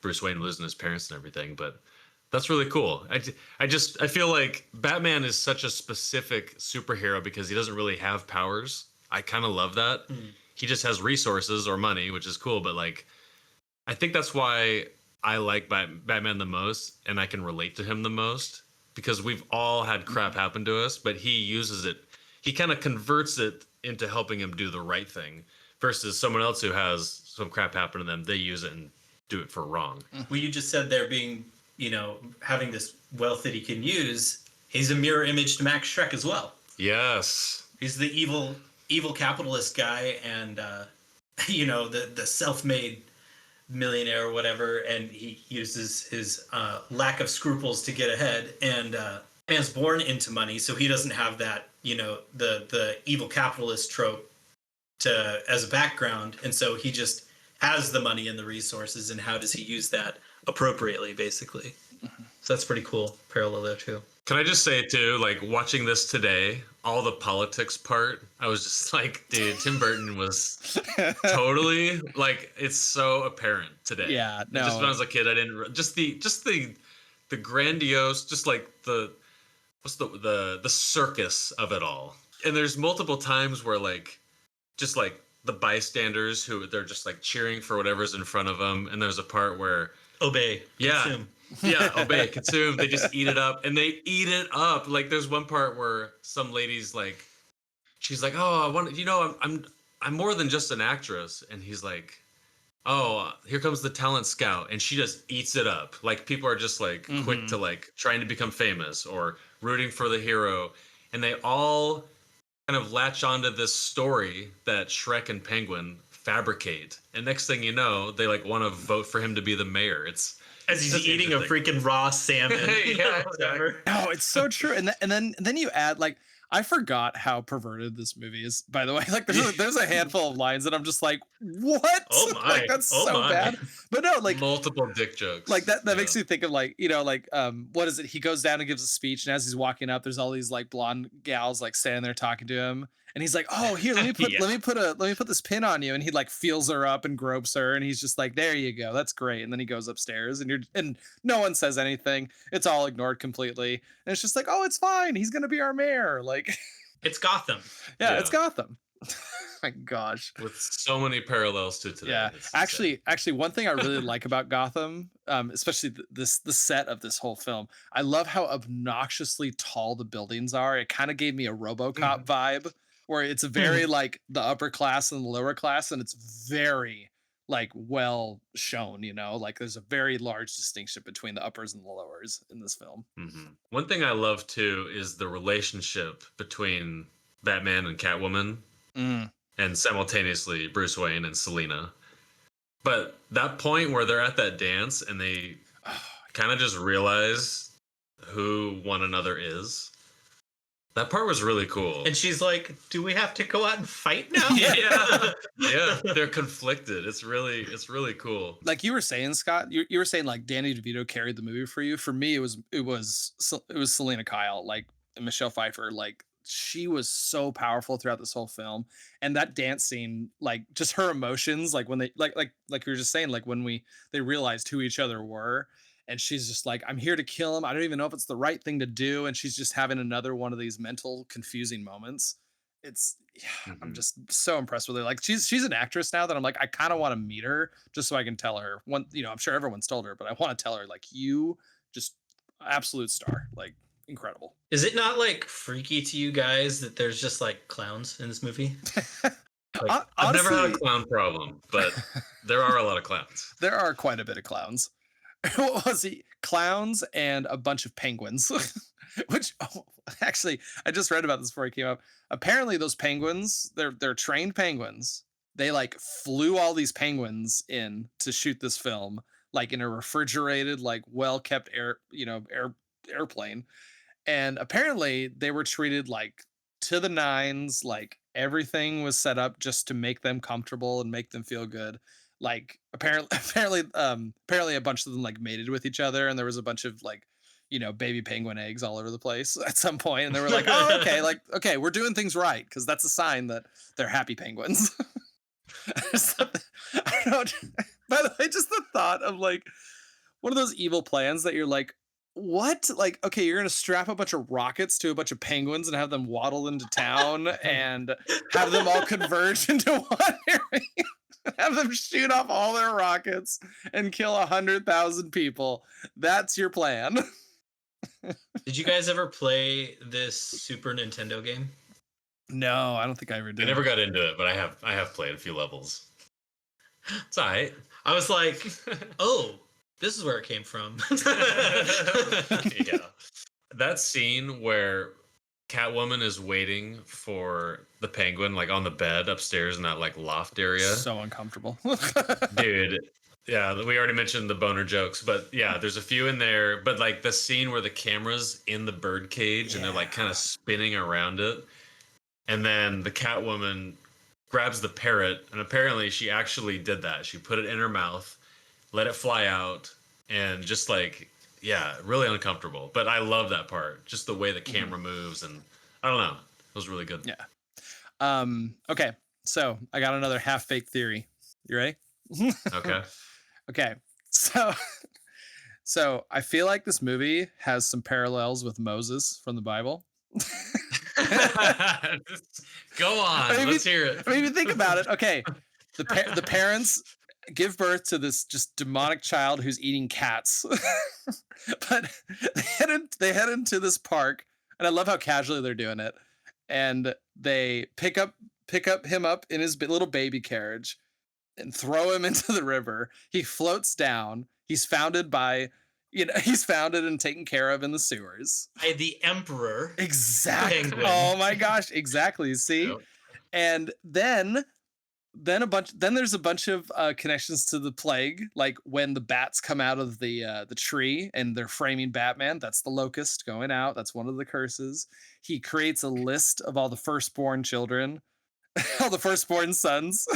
Bruce Wayne losing his parents and everything. But that's really cool. I feel like Batman is such a specific superhero because he doesn't really have powers. I kind of love that. He just has resources or money, which is cool. But like, I think that's why I like Batman the most and I can relate to him the most because we've all had crap happen to us, but he uses it. He kind of converts it into helping him do the right thing versus someone else who has some crap happen to them. They use it and do it for wrong. Well, you just said there being, having this wealth that he can use. He's a mirror image to Max Schreck as well. Yes. He's the evil capitalist guy and, the self-made millionaire or whatever, and he uses his lack of scruples to get ahead. And man's born into money, so he doesn't have that, the evil capitalist trope as a background, and so he just has the money and the resources, and how does he use that appropriately, basically. So that's pretty cool parallel there too. Can I just say too, like watching this today, all the politics part, I was just like, dude, Tim Burton was totally like, it's so apparent today. Yeah, no. Just when I was a kid, I didn't just the grandiose, just like the circus of it all. And there's multiple times where like, just like the bystanders who they're just like cheering for whatever's in front of them. And there's a part where obey, consume. Yeah, obey, consume. They just eat it up, and they eat it up. Like there's one part where some lady's like, she's like, "Oh, I want, I'm more than just an actress. And he's like, oh, here comes the talent scout. And she just eats it up. Like people are just like quick to like trying to become famous or rooting for the hero. And they all kind of latch onto this story that Shrek and Penguin fabricate. And next thing you know, they like want to vote for him to be the mayor. It's As he's eating a freaking raw salmon. Yeah, whatever. No, it's so true. And then you add like I forgot how perverted this movie is. By the way, like there's a handful of lines that I'm just like, what? Oh my! Like that's Oh so my. bad. But no, like multiple dick jokes. like that makes me think of like, you know, like what is it? He goes down and gives a speech, and as he's walking up, there's all these like blonde gals like standing there talking to him. And he's like, oh, here, let me put this pin on you. And he like feels her up and gropes her. And he's just like, there you go. That's great. And then he goes upstairs and no one says anything. It's all ignored completely. And it's just like, oh, it's fine. He's going to be our mayor. Like, It's Gotham. yeah, Yeah. it's Gotham. My gosh. With so many parallels to today. Yeah, It's insane. actually, one thing I really like about Gotham, especially the set of this whole film, I love how obnoxiously tall the buildings are. It kind of gave me a RoboCop vibe, where it's very like the upper class and the lower class, and it's very like well shown. You know, like there's a very large distinction between the uppers and the lowers in this film. One thing I love too is the relationship between Batman and Catwoman. And simultaneously Bruce Wayne and Selina. But that point where they're at that dance and they kind of just realize who one another is, that part was really cool. And she's like, do we have to go out and fight now? yeah, they're conflicted. It's really cool. Like you were saying, Scott, you were saying like Danny DeVito carried the movie for you. For me, it was Selina Kyle, like Michelle Pfeiffer, like she was so powerful throughout this whole film. And that dance scene, like just her emotions, like when they like you were just saying, like when they realized who each other were, and she's just like, I'm here to kill him. I don't even know if it's the right thing to do. And she's just having another one of these mental confusing moments. It's I'm just so impressed with her. Like she's an actress now that I'm like, I kind of want to meet her just so I can tell her one, you know, I'm sure everyone's told her, but I want to tell her like, you just absolute star, like incredible. Is it not like freaky to you guys that there's just like clowns in this movie? Like, I've never had a clown problem, but there are a lot of clowns. There are quite a bit of clowns. What was he? Clowns and a bunch of penguins. Which actually, I just read about this before I came up. Apparently, those penguins, they're trained penguins. They like flew all these penguins in to shoot this film, like in a refrigerated, like well-kept airplane. And apparently they were treated like to the nines, like everything was set up just to make them comfortable and make them feel good. Like apparently a bunch of them like mated with each other, and there was a bunch of like, you know, baby penguin eggs all over the place at some point, and they were like, oh, okay, we're doing things right, because that's a sign that they're happy penguins. I don't know. By the way, just the thought of like one of those evil plans that you're like, what? Like, okay, you're gonna strap a bunch of rockets to a bunch of penguins and have them waddle into town and have them all converge into one area. Have them shoot off all their rockets and kill 100,000 people. That's your plan. Did you guys ever play this Super Nintendo game? No, I don't think I ever did. I never got into it, but I have played a few levels. It's all right. I was like, oh, this is where it came from. Yeah. That scene where Catwoman is waiting for the penguin, like on the bed upstairs in that like loft area. So uncomfortable. Dude. Yeah, we already mentioned the boner jokes, but yeah, there's a few in there. But like the scene where the camera's in the bird cage and they're like kind of spinning around it. And then the Catwoman grabs the parrot, and apparently she actually did that. She put it in her mouth, let it fly out, and just like, yeah, really uncomfortable. But I love that part. Just the way the camera moves, and I don't know. It was really good. Yeah. Okay. So I got another half-baked theory. You ready? Okay. Okay. So I feel like this movie has some parallels with Moses from the Bible. Go on. Let's hear it. I mean, if you think about it, okay. The parents give birth to this just demonic child who's eating cats. But they head into this park, and I love how casually they're doing it. And they pick up pick him up in his little baby carriage and throw him into the river. He floats down. He's founded and taken care of in the sewers. By the Emperor. Exactly. Penguin. Oh my gosh. Exactly. See? Yep. And then there's a bunch of connections to the plague, like when the bats come out of the tree and they're framing Batman. That's the locust going out. That's one of the curses. He creates a list of all the firstborn children, all the firstborn sons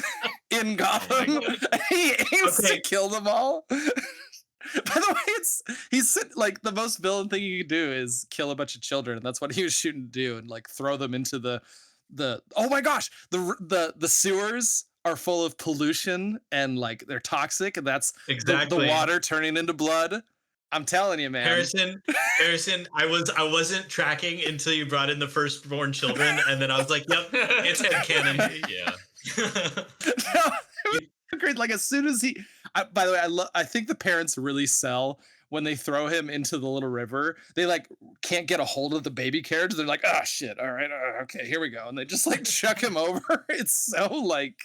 in Gotham. He aims to kill them all. By the way, he's like the most villain thing you can do is kill a bunch of children, and that's what he was shooting to do, and like throw them into the oh my gosh, the sewers are full of pollution and like they're toxic, and that's exactly the water turning into blood. I'm telling you, man. Harrison, I wasn't tracking until you brought in the firstborn children, and then I was like, yep, it's headcanon. Yeah. No, great. Like as soon as by the way, I think the parents really sell when they throw him into the little river. They like can't get a hold of the baby carriage. They're like, oh shit, all right, okay, here we go, and they just like chuck him over. It's so like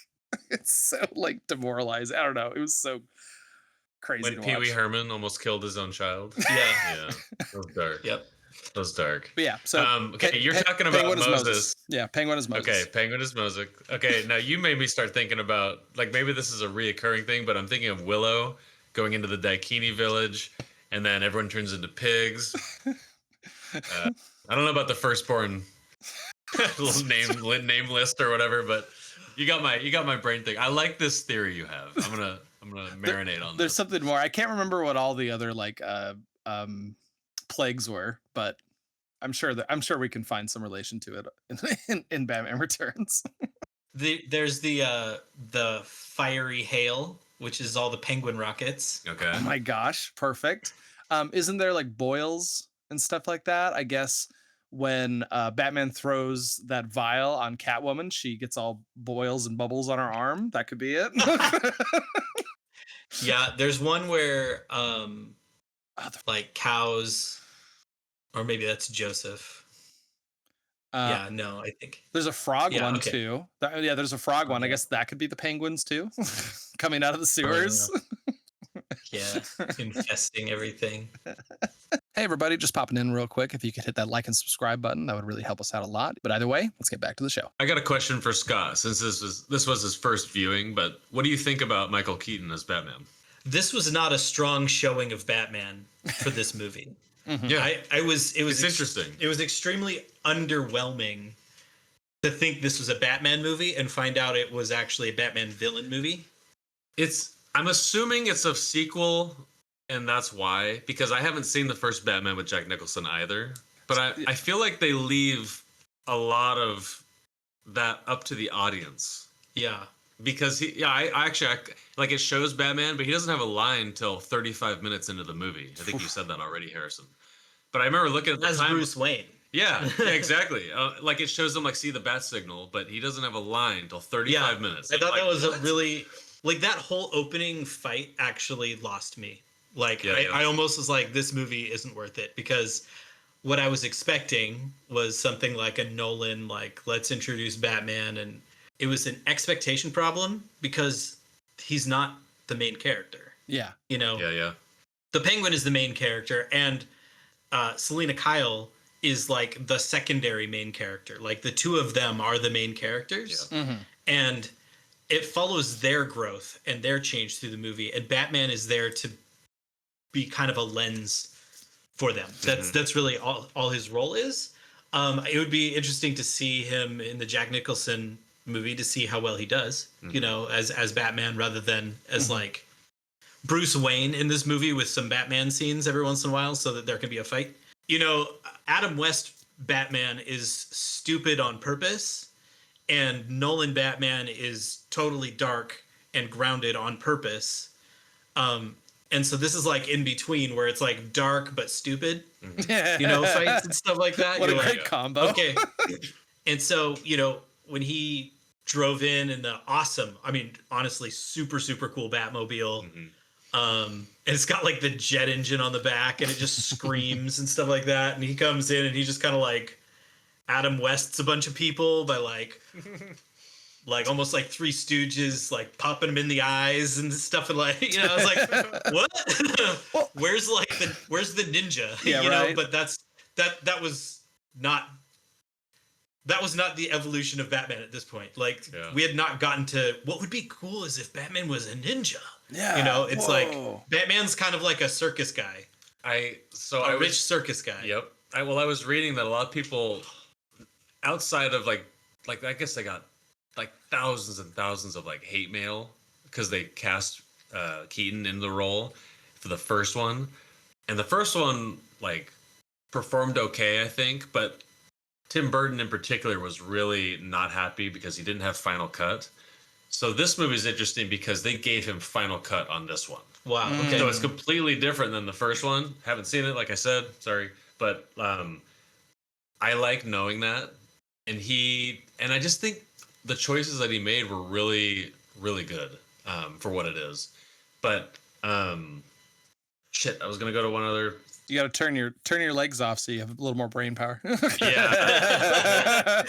demoralizing. I don't know. It was so crazy. When Pee Wee Herman almost killed his own child. Yeah. That was dark. Yep. That was dark. But yeah. So okay, you're talking about Moses. Yeah, Penguin is Moses. Okay, Penguin is Moses. Okay, now you made me start thinking about like maybe this is a reoccurring thing, but I'm thinking of Willow going into the Daikini village, and then everyone turns into pigs. I don't know about the firstborn little name list or whatever, but you got my brain thing. I like this theory you have. I'm gonna marinate on. There's something more. I can't remember what all the other like plagues were, but I'm sure we can find some relation to it in Batman Returns. There's the fiery hail, which is all the penguin rockets. Okay. Oh my gosh, perfect. Isn't there like boils and stuff like that? I guess when Batman throws that vial on Catwoman, she gets all boils and bubbles on her arm. That could be it. Yeah, there's one where like cows, or maybe that's Joseph. Yeah, no, I think there's a frog one too. There's a frog one. I guess that could be the penguins too, coming out of the sewers. Yeah, infesting everything. Hey everybody, just popping in real quick. If you could hit that like and subscribe button, that would really help us out a lot. But either way, let's get back to the show. I got a question for Scott, since this was his first viewing. But what do you think about Michael Keaton as Batman? This was not a strong showing of Batman for this movie. Mm-hmm. Yeah, it was interesting. It was extremely underwhelming to think this was a Batman movie and find out it was actually a Batman villain movie. I'm assuming it's a sequel, and that's why, because I haven't seen the first Batman with Jack Nicholson either. But I feel like they leave a lot of that up to the audience. Yeah. Because like it shows Batman, but he doesn't have a line till 35 minutes into the movie. I think you said that already, Harrison. But I remember looking at the time. Bruce Wayne. Yeah, exactly. Like it shows him like see the bat signal, but he doesn't have a line till 35 minutes. I thought like, that was a really like that whole opening fight actually lost me. Like I almost was like, this movie isn't worth it, because what I was expecting was something like a Nolan, like let's introduce Batman, and it was an expectation problem because he's not the main character. Yeah. You know? Yeah. The Penguin is the main character, and Selina Kyle is like the secondary main character. Like the two of them are the main characters. Yeah. Mm-hmm. And it follows their growth and their change through the movie. And Batman is there to be kind of a lens for them. That's really all his role is. It would be interesting to see him in the Jack Nicholson movie to see how well he does, you know, as Batman, rather than as like Bruce Wayne in this movie with some Batman scenes every once in a while so that there can be a fight. You know, Adam West Batman is stupid on purpose, and Nolan Batman is totally dark and grounded on purpose. And so this is like in between, where it's like dark but stupid, you know, fights and stuff like that. What You're a great like, combo. Okay. And so, you know, when he drove in the awesome, I mean, honestly, super, super cool Batmobile. And it's got like the jet engine on the back, and it just screams and stuff like that. And he comes in and he just kind of like Adam West's a bunch of people by like like almost like Three Stooges, like popping him in the eyes and stuff, and like, you know, I was like, what? where's the ninja? Yeah, you right. know, but that was not the evolution of Batman at this point. Like we had not gotten to what would be cool is if Batman was a ninja. Yeah, you know, it's whoa. like Batman's kind of like a circus guy. A rich circus guy. Yep. I was reading that a lot of people outside of like I guess they got like thousands and thousands of like hate mail because they cast Keaton in the role for the first one, and the first one like performed okay, I think, but Tim Burton in particular was really not happy because he didn't have final cut. So this movie is interesting because they gave him final cut on this one. Wow. Okay. So it's completely different than the first one. Haven't seen it, like I said. Sorry, but I like knowing that, and I just think the choices that he made were really, really good for what it is. But shit, I was gonna go to one other. You got to turn your legs off so you have a little more brain power. Yeah.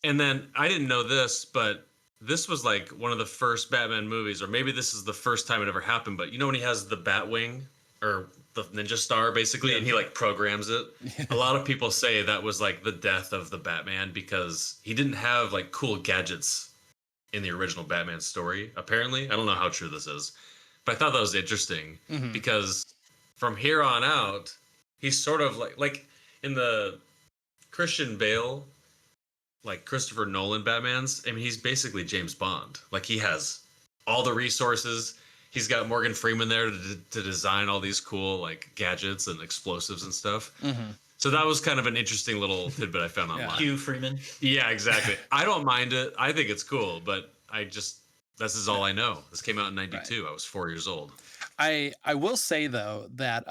And then I didn't know this, but this was like one of the first Batman movies, or maybe this is the first time it ever happened, but you know when he has the Batwing or the Ninja Star basically, and he like programs it? A lot of people say that was like the death of the Batman because he didn't have like cool gadgets in the original Batman story, apparently. I don't know how true this is, but I thought that was interesting because from here on out, he's sort of like in the Christian Bale, like Christopher Nolan Batmans, I mean, he's basically James Bond. Like he has all the resources. He's got Morgan Freeman there to design all these cool like gadgets and explosives and stuff. So that was kind of an interesting little tidbit I found online. Hugh Freeman. Yeah, exactly. I don't mind it. I think it's cool, but this is all I know. This came out in 92. Right. I was 4 years old. I will say though that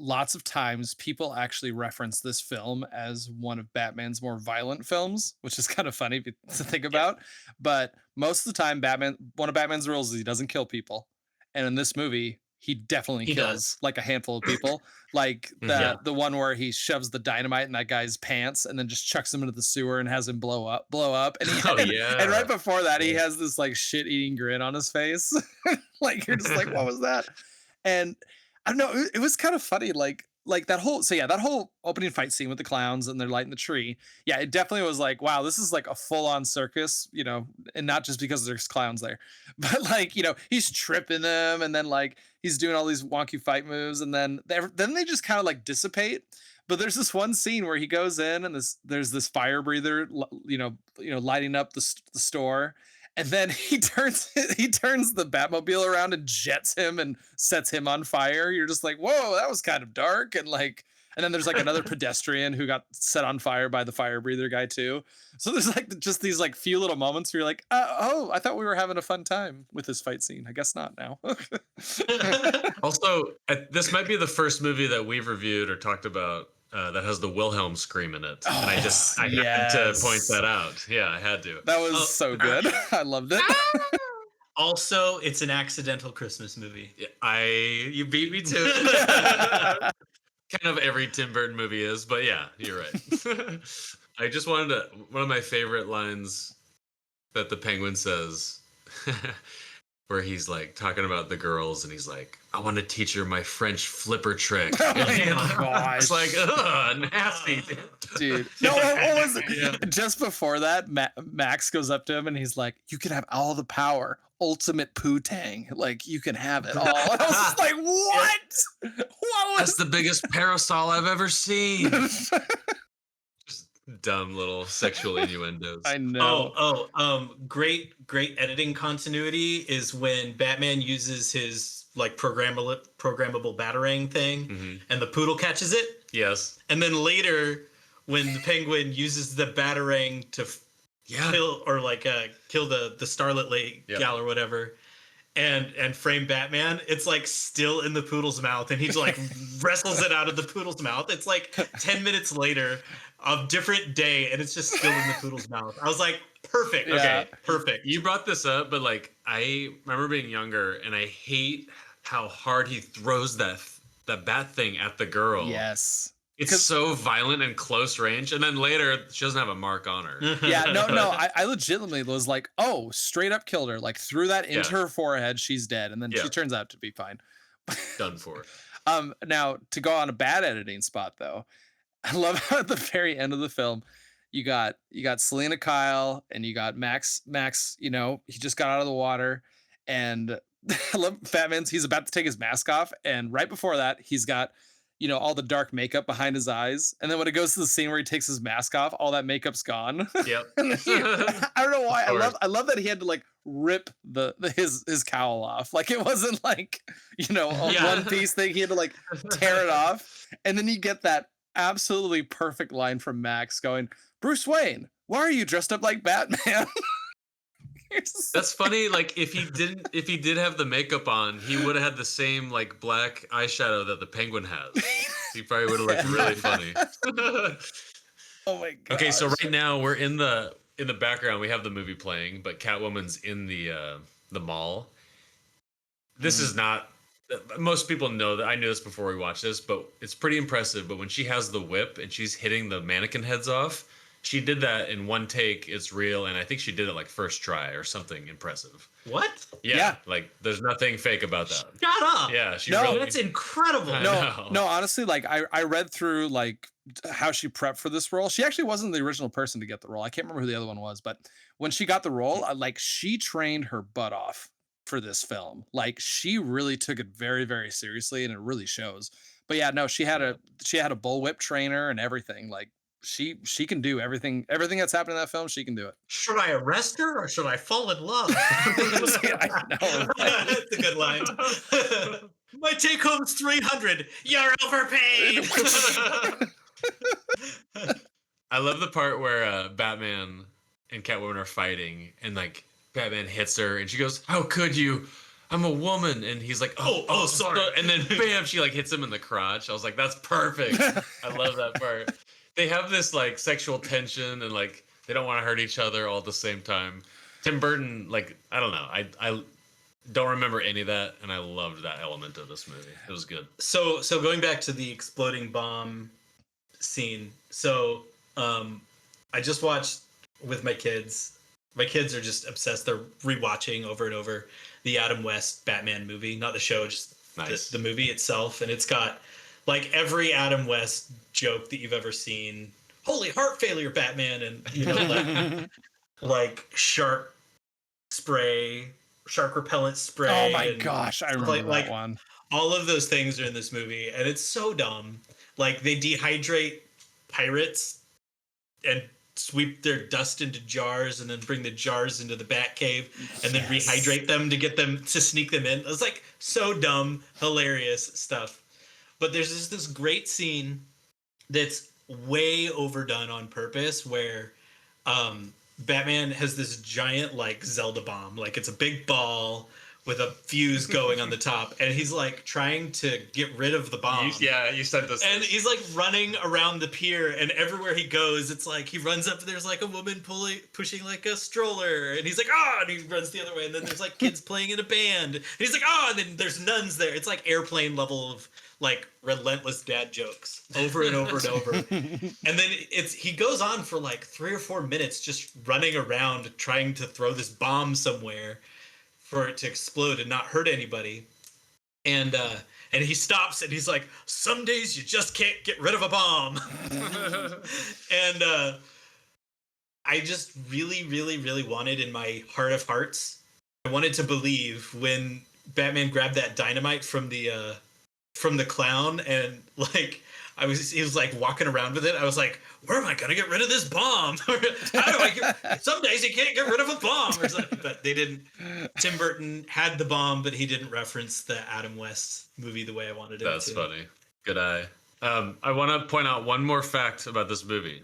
lots of times people actually reference this film as one of Batman's more violent films, which is kind of funny to think about. But most of the time, one of Batman's rules is he doesn't kill people, and in this movie, he definitely kills like a handful of people. Like the one where he shoves the dynamite in that guy's pants and then just chucks him into the sewer and has him blow up. And, and right before that, he has this like shit-eating grin on his face. Like you're just like, what was that? And I don't know, it was kind of funny, like that whole opening fight scene with the clowns and they're lighting the tree. Yeah, it definitely was like, wow, this is like a full-on circus, you know, and not just because there's clowns there, but like, you know, he's tripping them and then like he's doing all these wonky fight moves and then they just kind of like dissipate. But there's this one scene where he goes in and there's this fire breather, you know, lighting up the store. And then he turns the Batmobile around and jets him and sets him on fire. You're just like, whoa, that was kind of dark. And then there's like another pedestrian who got set on fire by the fire breather guy too. So there's like just these like few little moments where you're like, oh, I thought we were having a fun time with this fight scene. I guess not now. Also, this might be the first movie that we've reviewed or talked about that has the Wilhelm scream in it. And I had to point that out. Yeah, I had to. That was so good. I loved it. Also, it's an accidental Christmas movie. You beat me to it. Kind of every Tim Burton movie is, but yeah, you're right. I just wanted one of my favorite lines that the Penguin says where he's like talking about the girls and he's like, I want to teach her my French flipper trick. Oh my gosh. It's like, ugh, nasty. Dude. No, what was it? Yeah. Just before that, Max goes up to him and he's like, you can have all the power. Ultimate poo-tang. Like, you can have it all. And I was just like, what? That's the biggest parasol I've ever seen. Just dumb little sexual innuendos. I know. Great editing continuity is when Batman uses his like programmable batarang thing and the poodle catches it. Yes. And then later when the Penguin uses the batarang to kill or like kill the Starlit gal or whatever and frame Batman, it's like still in the poodle's mouth and he like wrestles it out of the poodle's mouth. It's like 10 minutes later, a different day, and it's just still in the poodle's mouth. I was like, perfect. Yeah. Okay, perfect. You brought this up, but like I remember being younger and I hate how hard he throws that bat thing at the girl. Yes. It's so violent and close range, and then later she doesn't have a mark on her. Yeah, no, I legitimately was like, oh, straight up killed her, like threw that into her forehead, she's dead, and then she turns out to be fine. Done for. Now to go on a bad editing spot though, I love how at the very end of the film, you got Selina Kyle and you got Max. You know, he just got out of the water, and I love Batman's. He's about to take his mask off, and right before that, he's got all the dark makeup behind his eyes, and then when it goes to the scene where he takes his mask off, all that makeup's gone. Yep. I don't know why. I love that he had to like rip his cowl off. Like it wasn't like a one piece thing. He had to like tear it off, and then you get that absolutely perfect line from Max going, "Bruce Wayne, why are you dressed up like Batman?" That's funny. Like if he did have the makeup on, he would have had the same like black eyeshadow that the Penguin has. He probably would have looked really funny. Oh my god. Okay, so right now we're in the background. We have the movie playing, but Catwoman's in the mall. This is not. Most people know that. I knew this before we watched this, but it's pretty impressive. But when she has the whip and she's hitting the mannequin heads off, she did that in one take. It's real, and I think she did it like first try or something impressive. What? Yeah. Like there's nothing fake about that. Shut up. Yeah, that's incredible. No, honestly, like I read through like how she prepped for this role. She actually wasn't the original person to get the role. I can't remember who the other one was, but when she got the role, like she trained her butt off for this film. Like she really took it very, very seriously, and it really shows. But yeah, no, she had a bullwhip trainer and everything. Like she can do everything that's happened in that film. She can do it. Should I arrest her or should I fall in love? I know. That's a good line. My take home's 300. You're overpaid. I love the part where Batman and Catwoman are fighting, and like Batman hits her, and she goes, "How could you? I'm a woman." And he's like, "Oh, sorry." And then bam, she like hits him in the crotch. I was like, "That's perfect." I love that part. They have this like sexual tension, and like they don't want to hurt each other all at the same time. Tim Burton, like I don't know, I don't remember any of that, and I loved that element of this movie. It was good. So going back to the exploding bomb scene. So I just watched with my kids. My kids are just obsessed. They're rewatching over and over the Adam West Batman movie, not the show, just the movie itself. And it's got like every Adam West joke that you've ever seen. Holy heart failure, Batman, and like shark repellent spray. Oh my gosh, I remember that one. All of those things are in this movie, and it's so dumb. Like they dehydrate pirates and sweep their dust into jars, and then bring the jars into the Batcave, and then rehydrate them to get them to sneak them in. It's like so dumb, hilarious stuff. But there's this great scene that's way overdone on purpose, where Batman has this giant like Zelda bomb, like it's a big ball with a fuse going on the top, and he's like trying to get rid of the bomb. You said this. And he's like running around the pier, and everywhere he goes, it's like he runs up, there's like a woman pushing like a stroller, and he's like, and he runs the other way, and then there's like kids playing in a band, and he's like, and then there's nuns there. It's like airplane level of like relentless dad jokes over and over and over. And then he goes on for like 3 or 4 minutes just running around trying to throw this bomb somewhere for it to explode and not hurt anybody. And he stops and he's like, some days you just can't get rid of a bomb. And I just really, really, really wanted, in my heart of hearts, I wanted to believe when Batman grabbed that dynamite from the clown, and like he was like walking around with it. I was like, where am I gonna get rid of this bomb? How do I some days you can't get rid of a bomb or something. But they didn't. Tim Burton had the bomb, but he didn't reference the Adam West movie the way I wanted it to. That's funny. Good eye. I want to point out one more fact about this movie.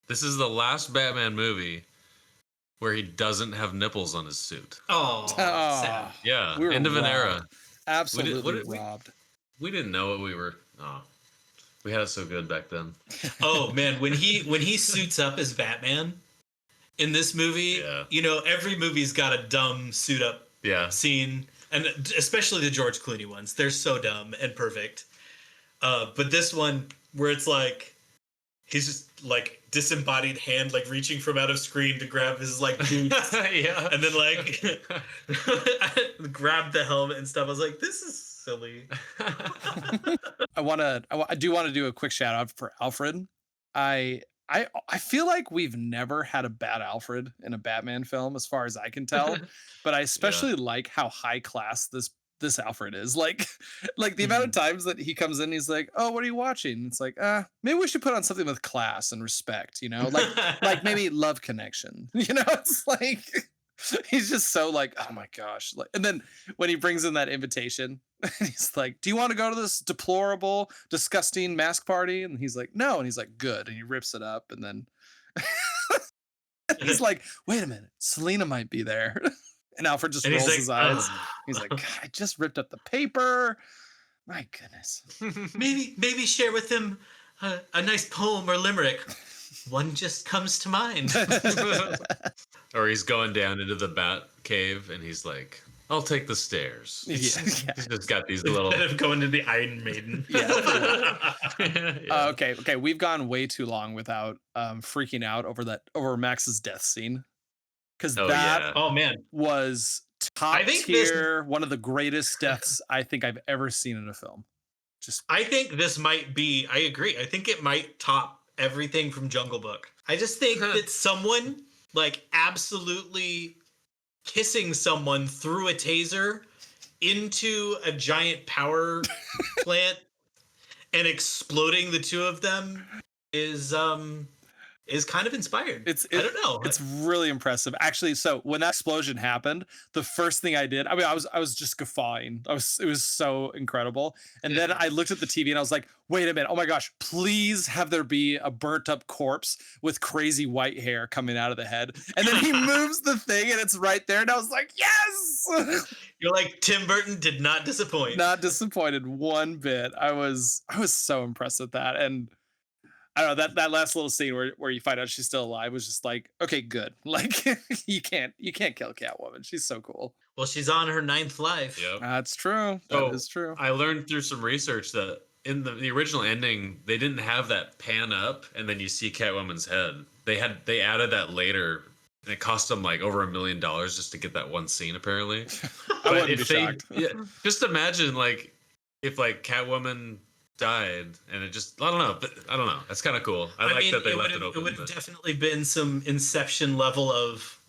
This is the last Batman movie where he doesn't have nipples on his suit. Oh, sad. Yeah, end of an era. Absolutely robbed. We didn't know what we were. We had it so good back then. Oh man, when he suits up as Batman in this movie, every movie's got a dumb suit up scene, and especially the George Clooney ones. They're so dumb and perfect. But this one, where it's like he's just like disembodied hand like reaching from out of screen to grab his like boots Yeah. and then like grab the helmet and stuff. I was like, this is silly. I do want to do a quick shout out for Alfred. I feel like we've never had a bad Alfred in a Batman film, as far as I can tell. But I especially like how high class this Alfred is. Like the amount of times that he comes in, he's like, "Oh, what are you watching?" It's like, maybe we should put on something with class and respect, you know, like maybe Love Connection. You know, it's like he's just so like, oh my gosh. Like, and then when he brings in that invitation, he's like, "Do you want to go to this deplorable, disgusting mask party?" And he's like, "No." And he's like, "Good." And he rips it up. And then he's like, "Wait a minute, Selina might be there." And Alfred just And he's rolls like, his eyes. "Ugh." He's like, "God, I just ripped up the paper. My goodness." Maybe share with him a nice poem or limerick. One just comes to mind. Or he's going down into the bat cave and he's like, I'll take the stairs. Yeah. He's just got these little. Instead of going to the Iron Maiden. Yeah. Okay. We've gone way too long without freaking out over Max's death scene. Because Oh man, was top I think tier, one of the greatest deaths I think I've ever seen in a film. I think this might be, I agree. I think it might top everything from Jungle Book. I just think that someone like absolutely kissing someone through a taser into a giant power plant and exploding the two of them is kind of inspired. I don't know. It's really impressive. Actually, so when that explosion happened, the first thing I did, I mean, I was just guffawing. It was so incredible. And then I looked at the TV and I was like, wait a minute. Oh my gosh, please have there be a burnt up corpse with crazy white hair coming out of the head. And then he moves the thing and it's right there. And I was like, yes. You're like, Tim Burton did not disappoint. Not disappointed one bit. I was so impressed with that. And I don't know, that last little scene where you find out she's still alive was just like, okay, good. Like you can't kill Catwoman. She's so cool. Well, she's on her 9th life. Yep. That's true. So, That is true. I learned through some research that in the original ending, they didn't have that pan up and then you see Catwoman's head. They added that later, and it cost them like over $1 million just to get that one scene, apparently. I wouldn't be shocked. Yeah, just imagine like if like Catwoman died and it just I don't know. That's kind of cool. I like that they left it open. It would have definitely been some Inception level of,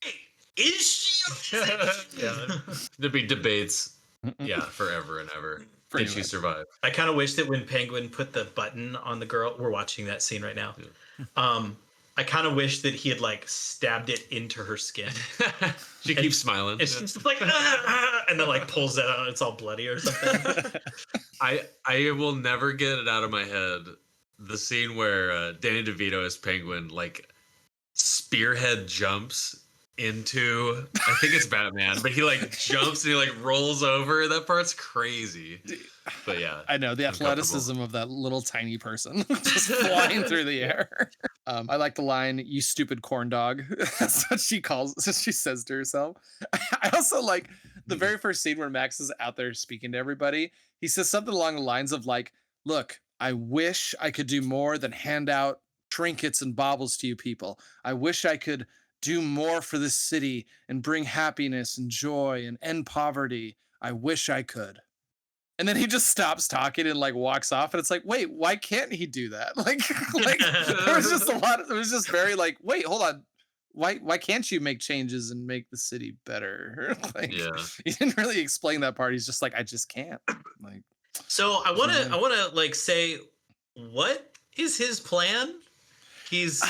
hey, is she? Yeah. There'd be debates. Yeah, forever and ever. Did she survive? I kind of wish that when Penguin put the button on the girl, we're watching that scene right now. Yeah. I kind of wish that he had like stabbed it into her skin. She keeps smiling. It's just like, and then like pulls that out and it's all bloody or something. I will never get it out of my head. The scene where Danny DeVito as Penguin like spearhead jumps into, I think it's Batman, but he like jumps and he like rolls over. That part's crazy. But yeah, I know the athleticism of that little tiny person just flying through the air. I like the line, "You stupid corn dog." That's what she says to herself. I also like the very first scene where Max is out there speaking to everybody. He says something along the lines of like, "Look, I wish I could do more than hand out trinkets and baubles to you people. I wish I could do more for this city and bring happiness and joy and end poverty. I wish I could." And then he just stops talking and like walks off. And it's like, wait, why can't he do that? Like there was just it was just very like, wait, hold on. Why can't you make changes and make the city better? Like, yeah. He didn't really explain that part. He's just like, I just can't. Like, so I wanna like say, what is his plan? He's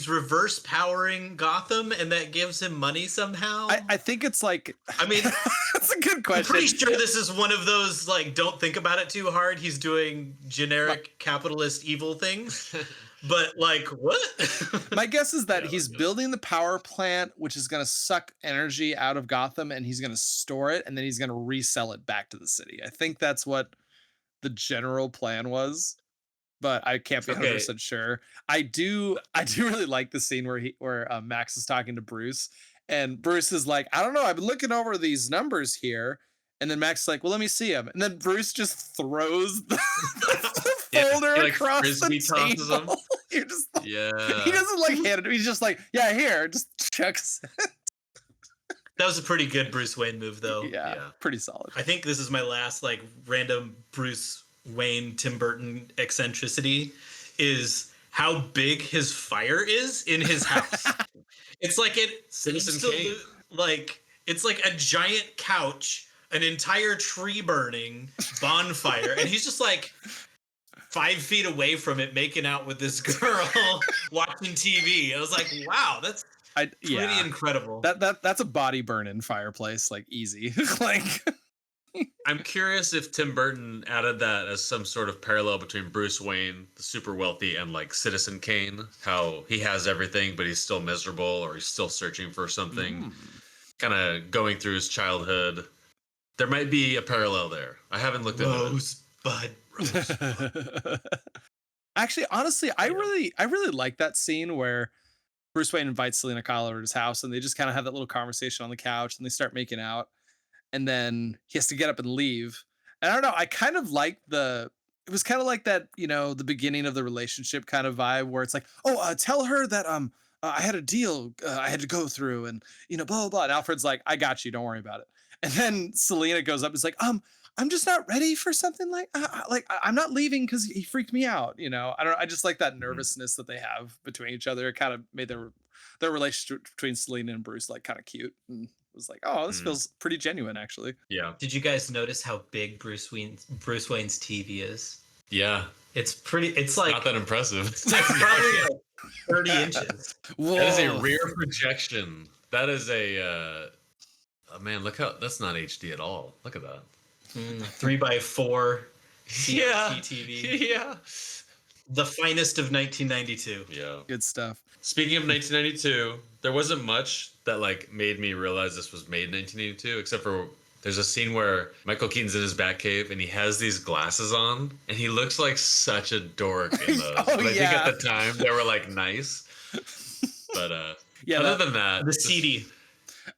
reverse powering Gotham, and that gives him money somehow. I think it's like, I mean, that's a good question. I'm pretty sure this is one of those like, don't think about it too hard. He's doing generic capitalist evil things. But like, what? My guess is that he's building the power plant, which is going to suck energy out of Gotham, and he's going to store it, and then he's going to resell it back to the city. I think that's what the general plan was, but I can't be 100% sure. I do really like the scene where Max is talking to Bruce, and Bruce is like, I don't know, I've been looking over these numbers here, And then Max is like, well, let me see him. And then Bruce just throws the Yeah, folder he, like, across frisbee the tosses him. table. You're just, Yeah. he doesn't like hand it. He's just like, yeah, here, just chucks it. That was a pretty good Bruce Wayne move, though. Yeah, pretty solid. I think this is my last like random Bruce Wayne Tim Burton eccentricity is how big his fire is in his house. It's like Citizen Kane. like it's like a giant couch, an entire tree burning bonfire, and he's just like 5 feet away from it making out with this girl watching TV. I was like, wow, that's pretty incredible. That's a body burning fireplace, like easy. Like I'm curious if Tim Burton added that as some sort of parallel between Bruce Wayne, the super wealthy, and like Citizen Kane, how he has everything, but he's still miserable or he's still searching for something, kind of going through his childhood. There might be a parallel there. I haven't looked at it. Rosebud. Actually, honestly, I really like that scene where Bruce Wayne invites Selina Kyle over to his house and they just kind of have that little conversation on the couch and they start making out. And then he has to get up and leave. And I don't know, I kind of like it was kind of like that, you know, the beginning of the relationship kind of vibe where it's like, oh, tell her that I had a deal I had to go through and, you know, blah, blah, blah. And Alfred's like, I got you, don't worry about it. And then Selena goes up and is like, I'm just not ready for something like I'm not leaving because he freaked me out, you know. I just like that nervousness that they have between each other. It kind of made their relationship between Selena and Bruce like kind of cute, and it was like, oh, this feels pretty genuine actually. Yeah. Did you guys notice how big Bruce Wayne's TV is? Yeah. It's like Not that impressive. it's probably like 30 inches. Whoa. That is a rear projection. That is a man, look how that's not HD at all. Look at that. 3x4 Yeah. TV. Yeah. The finest of 1992. Yeah. Good stuff. Speaking of 1992, there wasn't much that like made me realize this was made in 1982, except for there's a scene where Michael Keaton's in his Batcave and he has these glasses on and he looks like such a dork in those. Oh, But I think yeah. at the time they were like nice. But Yeah, other than that, The CD.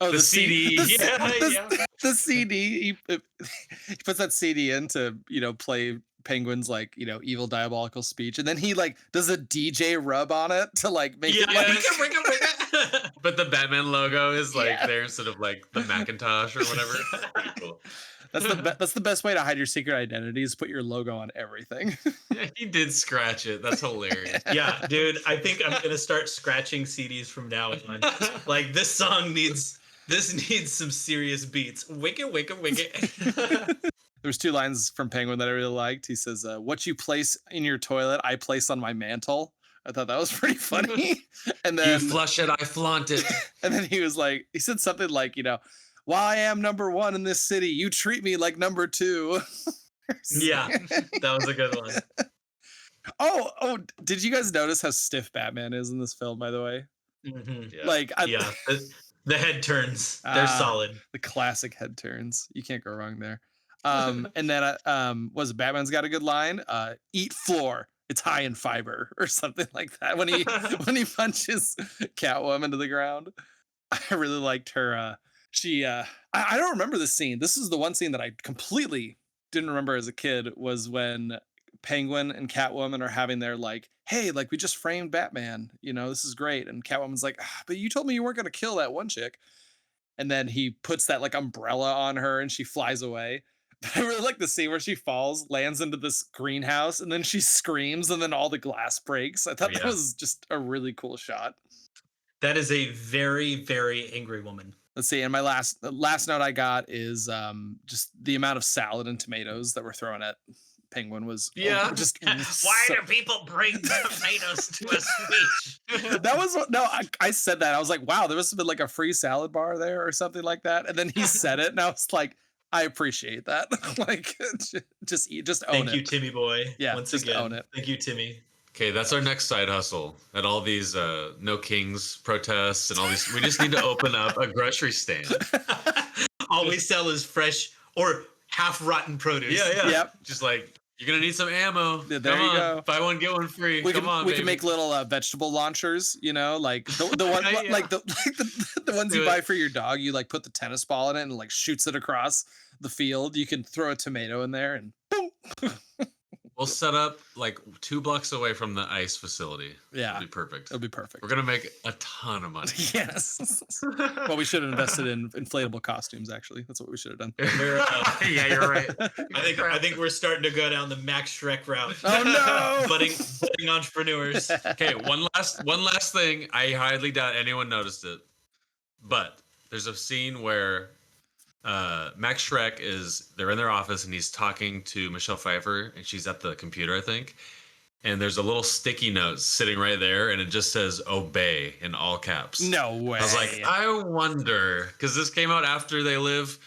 Oh, the CD. The CD. He puts that CD in to, you know, play Penguin's like, you know, evil diabolical speech, and then he like does a DJ rub on it to like make it like But the Batman logo is like there instead of like the Macintosh or whatever. Pretty cool. that's the best way to hide your secret identity is put your logo on everything. Yeah, he did scratch it. That's hilarious. Yeah, dude, I think I'm gonna start scratching CDs from now on. Like this song needs some serious beats. Wicket, wicket, wicket. There's 2 lines from Penguin that I really liked. He says, "What you place in your toilet, I place on my mantle." I thought that was pretty funny. And then You flush it, I flaunt it. and then he said something like, you know, while I am number 1 in this city, you treat me like number 2. Yeah, that was a good one. Oh, did you guys notice how stiff Batman is in this film, by the way? Mm-hmm. Yeah. Like, Yeah, the head turns. They're solid. The classic head turns. You can't go wrong there. And then was Batman's got a good line? Eat floor. It's high in fiber or something like that. When he punches Catwoman to the ground. I really liked her. I don't remember this scene. This is the one scene that I completely didn't remember as a kid, was when Penguin and Catwoman are having their like, hey, like we just framed Batman, you know, this is great. And Catwoman's like, but you told me you weren't going to kill that one chick. And then he puts that like umbrella on her and she flies away. But I really like the scene where she falls, lands into this greenhouse, and then she screams and then all the glass breaks. I thought that was just a really cool shot. That is a very, very angry woman. Let's see. And my last note I got is just the amount of salad and tomatoes that were thrown at Penguin was just Why do people bring tomatoes to a speech? That was I said that. I was like, wow, there must have been like a free salad bar there or something like that. And then he said it, and I was like, I appreciate that. Like, just own it. Thank you, Timmy boy. Yeah, once just again, own it. Thank you, Timmy. Okay, that's our next side hustle. At all these No Kings protests and all these, we just need to open up a grocery stand. All we sell is fresh or half rotten produce. Yeah. Yep. Just like You're gonna need some ammo. Yeah, there Come you on, go. buy one get one free. We Come can on, we baby. can make little vegetable launchers, you know, like the one Yeah. like the ones Do you it. buy for your dog. You like put the tennis ball in it and like shoots it across the field. You can throw a tomato in there and boom. We'll set up like 2 blocks away from the ice facility. Yeah, It'll be perfect. it'll be perfect. We're gonna make a ton of money. Yes. Well, we should have invested in inflatable costumes. Actually, that's what we should have done. Yeah, you're right. I think we're starting to go down the Max Shrek route. Oh no! budding entrepreneurs. Okay, one last thing. I highly doubt anyone noticed it, but there's a scene where Max Shrek they're in their office and he's talking to Michelle Pfeiffer and she's at the computer, I think. And there's a little sticky note sitting right there and it just says obey in all caps. No way. I was like, I wonder, because this came out after They Live.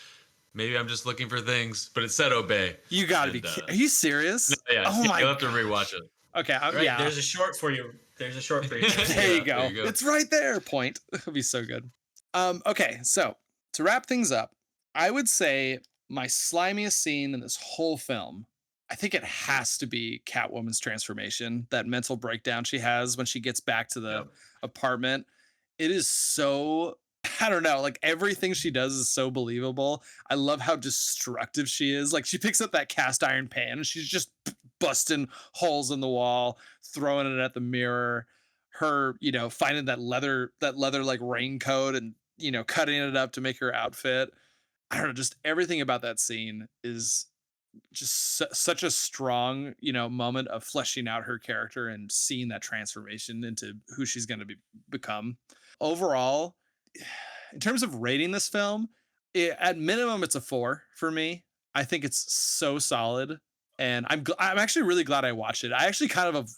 Maybe I'm just looking for things, but it said obey. You gotta be kidding. Are you serious? No, yeah, Oh my you'll have to rewatch it. Okay, Right, yeah. there's a short for you. There you. There you go. There you go. It's right there. Point. It'll be so good. Okay, so to wrap things up, I would say my slimiest scene in this whole film, I think it has to be Catwoman's transformation, that mental breakdown she has when she gets back to the apartment. It is so, I don't know, like everything she does is so believable. I love how destructive she is. Like she picks up that cast iron pan and she's just busting holes in the wall, throwing it at the mirror. Her, finding that leather like raincoat and, cutting it up to make her outfit. I don't know, just everything about that scene is just such a strong, moment of fleshing out her character and seeing that transformation into who she's going to become. Overall, in terms of rating this film, at minimum, it's a 4 for me. I think it's so solid. And I'm actually really glad I watched it. I actually kind of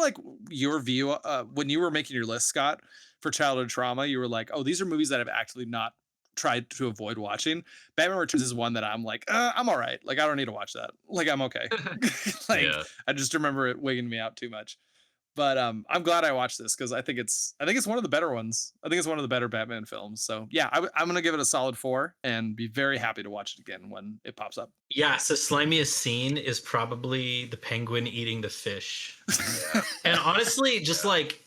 like your view when you were making your list, Scott, for childhood trauma. You were like, "Oh, these are movies that I've actually not tried to avoid watching." Batman Returns is one that I'm like, I'm all right. Like I don't need to watch that. Like I'm okay. Like Yeah. I just remember it wigging me out too much. But I'm glad I watched this because I think it's one of the better ones. I think it's one of the better Batman films. So yeah, I'm gonna give it a solid 4 and be very happy to watch it again when it pops up. Yeah, so slimiest scene is probably the penguin eating the fish. And honestly, just like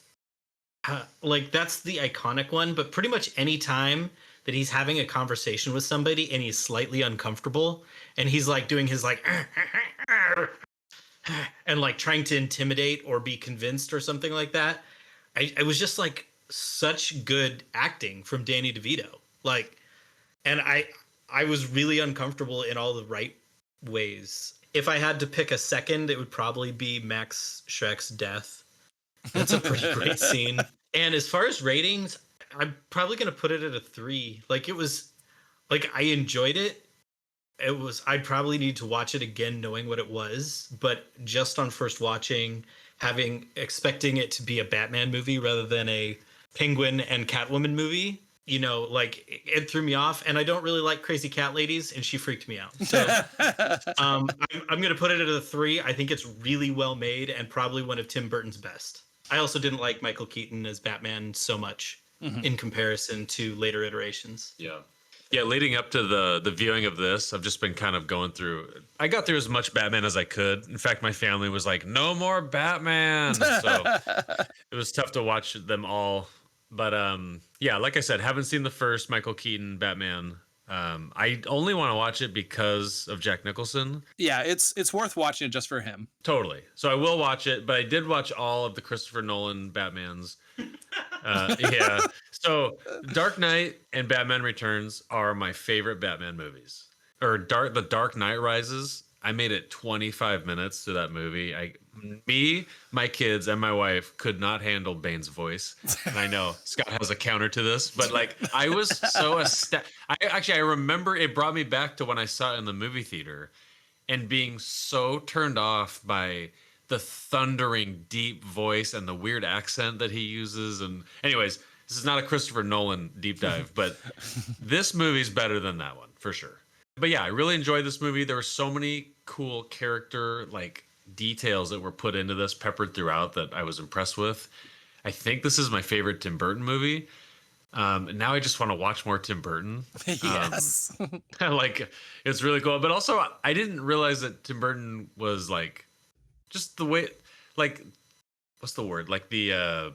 that's the iconic one, but pretty much any time that he's having a conversation with somebody and he's slightly uncomfortable and he's like doing his like and like trying to intimidate or be convinced or something like that. I was just like such good acting from Danny DeVito. Like, and I was really uncomfortable in all the right ways. If I had to pick a second, it would probably be Max Shrek's death. That's a pretty great scene. And as far as ratings, I'm probably going to put it at a 3. Like it was like, I enjoyed it. I'd probably need to watch it again knowing what it was, but just on first watching, expecting it to be a Batman movie rather than a Penguin and Catwoman movie, like it threw me off, and I don't really like crazy cat ladies, and she freaked me out. So I'm going to put it at a 3. I think it's really well made and probably one of Tim Burton's best. I also didn't like Michael Keaton as Batman so much in comparison to later iterations. Yeah, leading up to the viewing of this, I've just been kind of going through. I got through as much Batman as I could. In fact, my family was like, "No more Batman," so it was tough to watch them all. But yeah, like I said, haven't seen the first Michael Keaton Batman. I only want to watch it because of Jack Nicholson. Yeah, it's worth watching it just for him. Totally. So I will watch it, but I did watch all of the Christopher Nolan Batmans. Yeah. So Dark Knight and Batman Returns are my favorite Batman movies. Or The Dark Knight Rises. I made it 25 minutes to that movie. Me, my kids, and my wife could not handle Bane's voice. And I know Scott has a counter to this, but like I was so I remember it brought me back to when I saw it in the movie theater and being so turned off by the thundering deep voice and the weird accent that he uses. And anyways, this is not a Christopher Nolan deep dive, but this movie's better than that one for sure. But yeah, I really enjoyed this movie. There were so many cool character details that were put into this, peppered throughout, that I was impressed with. I think this is my favorite Tim Burton movie. And now I just want to watch more Tim Burton. Yes. Like, it's really cool. But also, I didn't realize that Tim Burton was like, just the way, like, what's the word? Like the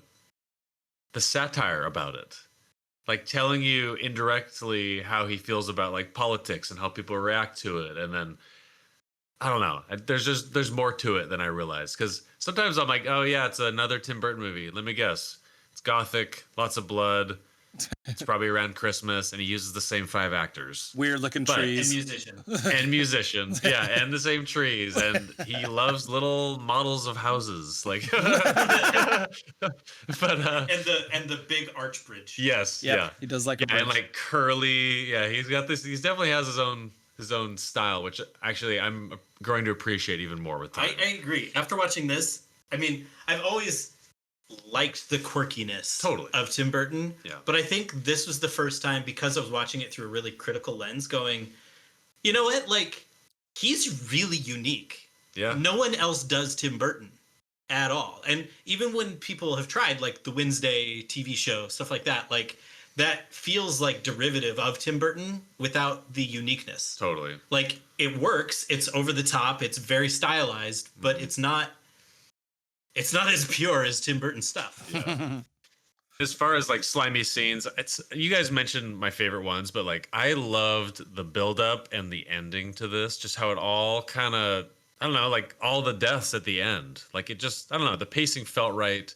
satire about it. Like telling you indirectly how he feels about like politics and how people react to it. And then, I don't know. There's more to it than I realized. Because sometimes I'm like, oh yeah, it's another Tim Burton movie. Let me guess. It's gothic, lots of blood. It's probably around Christmas, and he uses the same 5 actors. Weird looking But- And trees. musicians. And musicians, yeah, and the same trees, and he loves little models of houses, like. But And the big arch bridge. yes, Yep, yeah, he does like a yeah, and bridge. like curly, yeah, he's got this. He definitely has his own style, which actually I'm growing to appreciate even more with time. I agree. After watching this, I mean, I've always liked the quirkiness Totally. of Tim Burton. Yeah. But I think this was the first time, because I was watching it through a really critical lens, going, you know what? Like, he's really unique. Yeah, No one else does Tim Burton at all. And even when people have tried, like the Wednesday TV show, stuff like that feels like derivative of Tim Burton without the uniqueness. totally. Like, it works, it's over the top, it's very stylized, but it's not as pure as Tim Burton stuff. As far as like slimy scenes, it's you guys mentioned my favorite ones, but like I loved the build up and the ending to this, just how it all kind of, I don't know, like all the deaths at the end. Like it just, I don't know, the pacing felt right.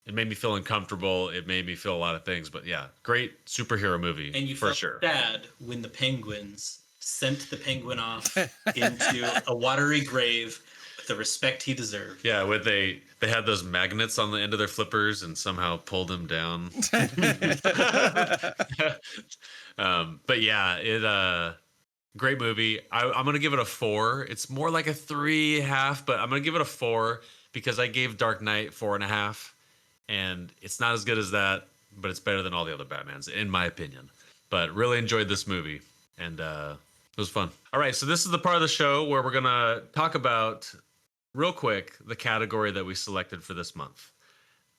It made me feel uncomfortable. It made me feel a lot of things, but yeah, great superhero movie And you for felt sure. bad when the penguins sent the penguin off into a watery grave with the respect he deserved. Yeah, where they had those magnets on the end of their flippers and somehow pulled him down. But yeah, great movie. I'm gonna give it a 4. It's more like a 3.5, but I'm gonna give it a 4 because I gave Dark Knight 4.5, and it's not as good as that, but it's better than all the other Batmans, in my opinion. But really enjoyed this movie, and it was fun. All right, so this is the part of the show where we're gonna talk about, real quick, the category that we selected for this month.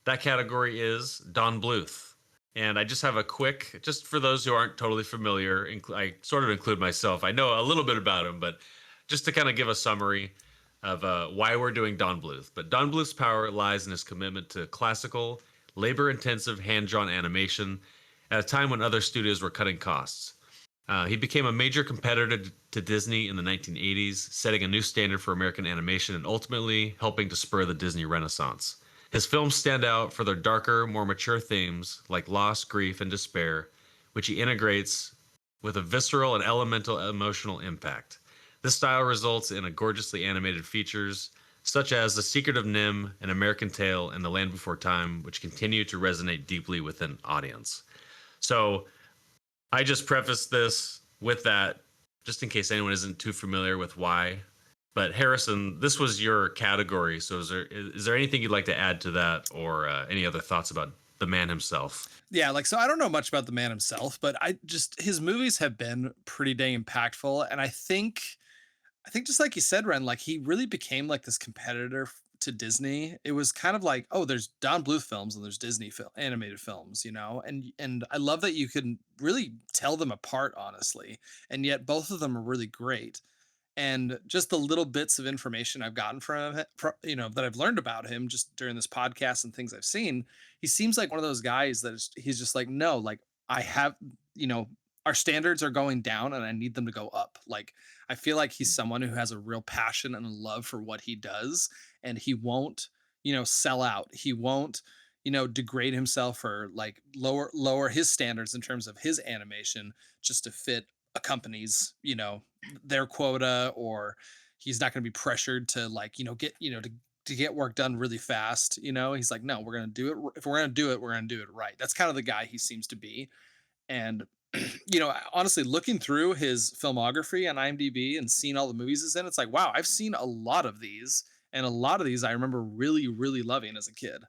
That category is Don Bluth. And I just have a quick, just for those who aren't totally familiar, I sort of include myself. I know a little bit about him, but just to kind of give a summary of why we're doing Don Bluth. But Don Bluth's power lies in his commitment to classical, labor-intensive hand-drawn animation at a time when other studios were cutting costs. He became a major competitor to Disney in the 1980s, setting a new standard for American animation and ultimately helping to spur the Disney Renaissance. His films stand out for their darker, more mature themes like loss, grief, and despair, which he integrates with a visceral and elemental emotional impact. This style results in a gorgeously animated features such as The Secret of Nim, An American Tale, and The Land Before Time, which continue to resonate deeply with an audience. So I just prefaced this with that, just in case anyone isn't too familiar with why. But Harrison, this was your category, so is there anything you'd like to add to that, or any other thoughts about the man himself? Yeah, like, so I don't know much about the man himself, but his movies have been pretty dang impactful. And I think just like you said, Ren, like he really became like this competitor to Disney. It was kind of like, oh, there's Don Bluth films and there's Disney animated films, and I love that you can really tell them apart, honestly. And yet both of them are really great. And just the little bits of information I've gotten from him, that I've learned about him just during this podcast and things I've seen, he seems like one of those guys he's just like, no, like I have, our standards are going down and I need them to go up. Like, I feel like he's someone who has a real passion and love for what he does, and he won't, sell out. He won't, degrade himself or like lower his standards in terms of his animation just to fit a company's, their quota, or he's not going to be pressured to like, get, to get work done really fast. He's like, no, we're going to do it. If we're going to do it, we're going to do it right. That's kind of the guy he seems to be. And, honestly, looking through his filmography on IMDb and seeing all the movies he's in, it's like, wow, I've seen a lot of these, and a lot of these I remember really, really loving as a kid.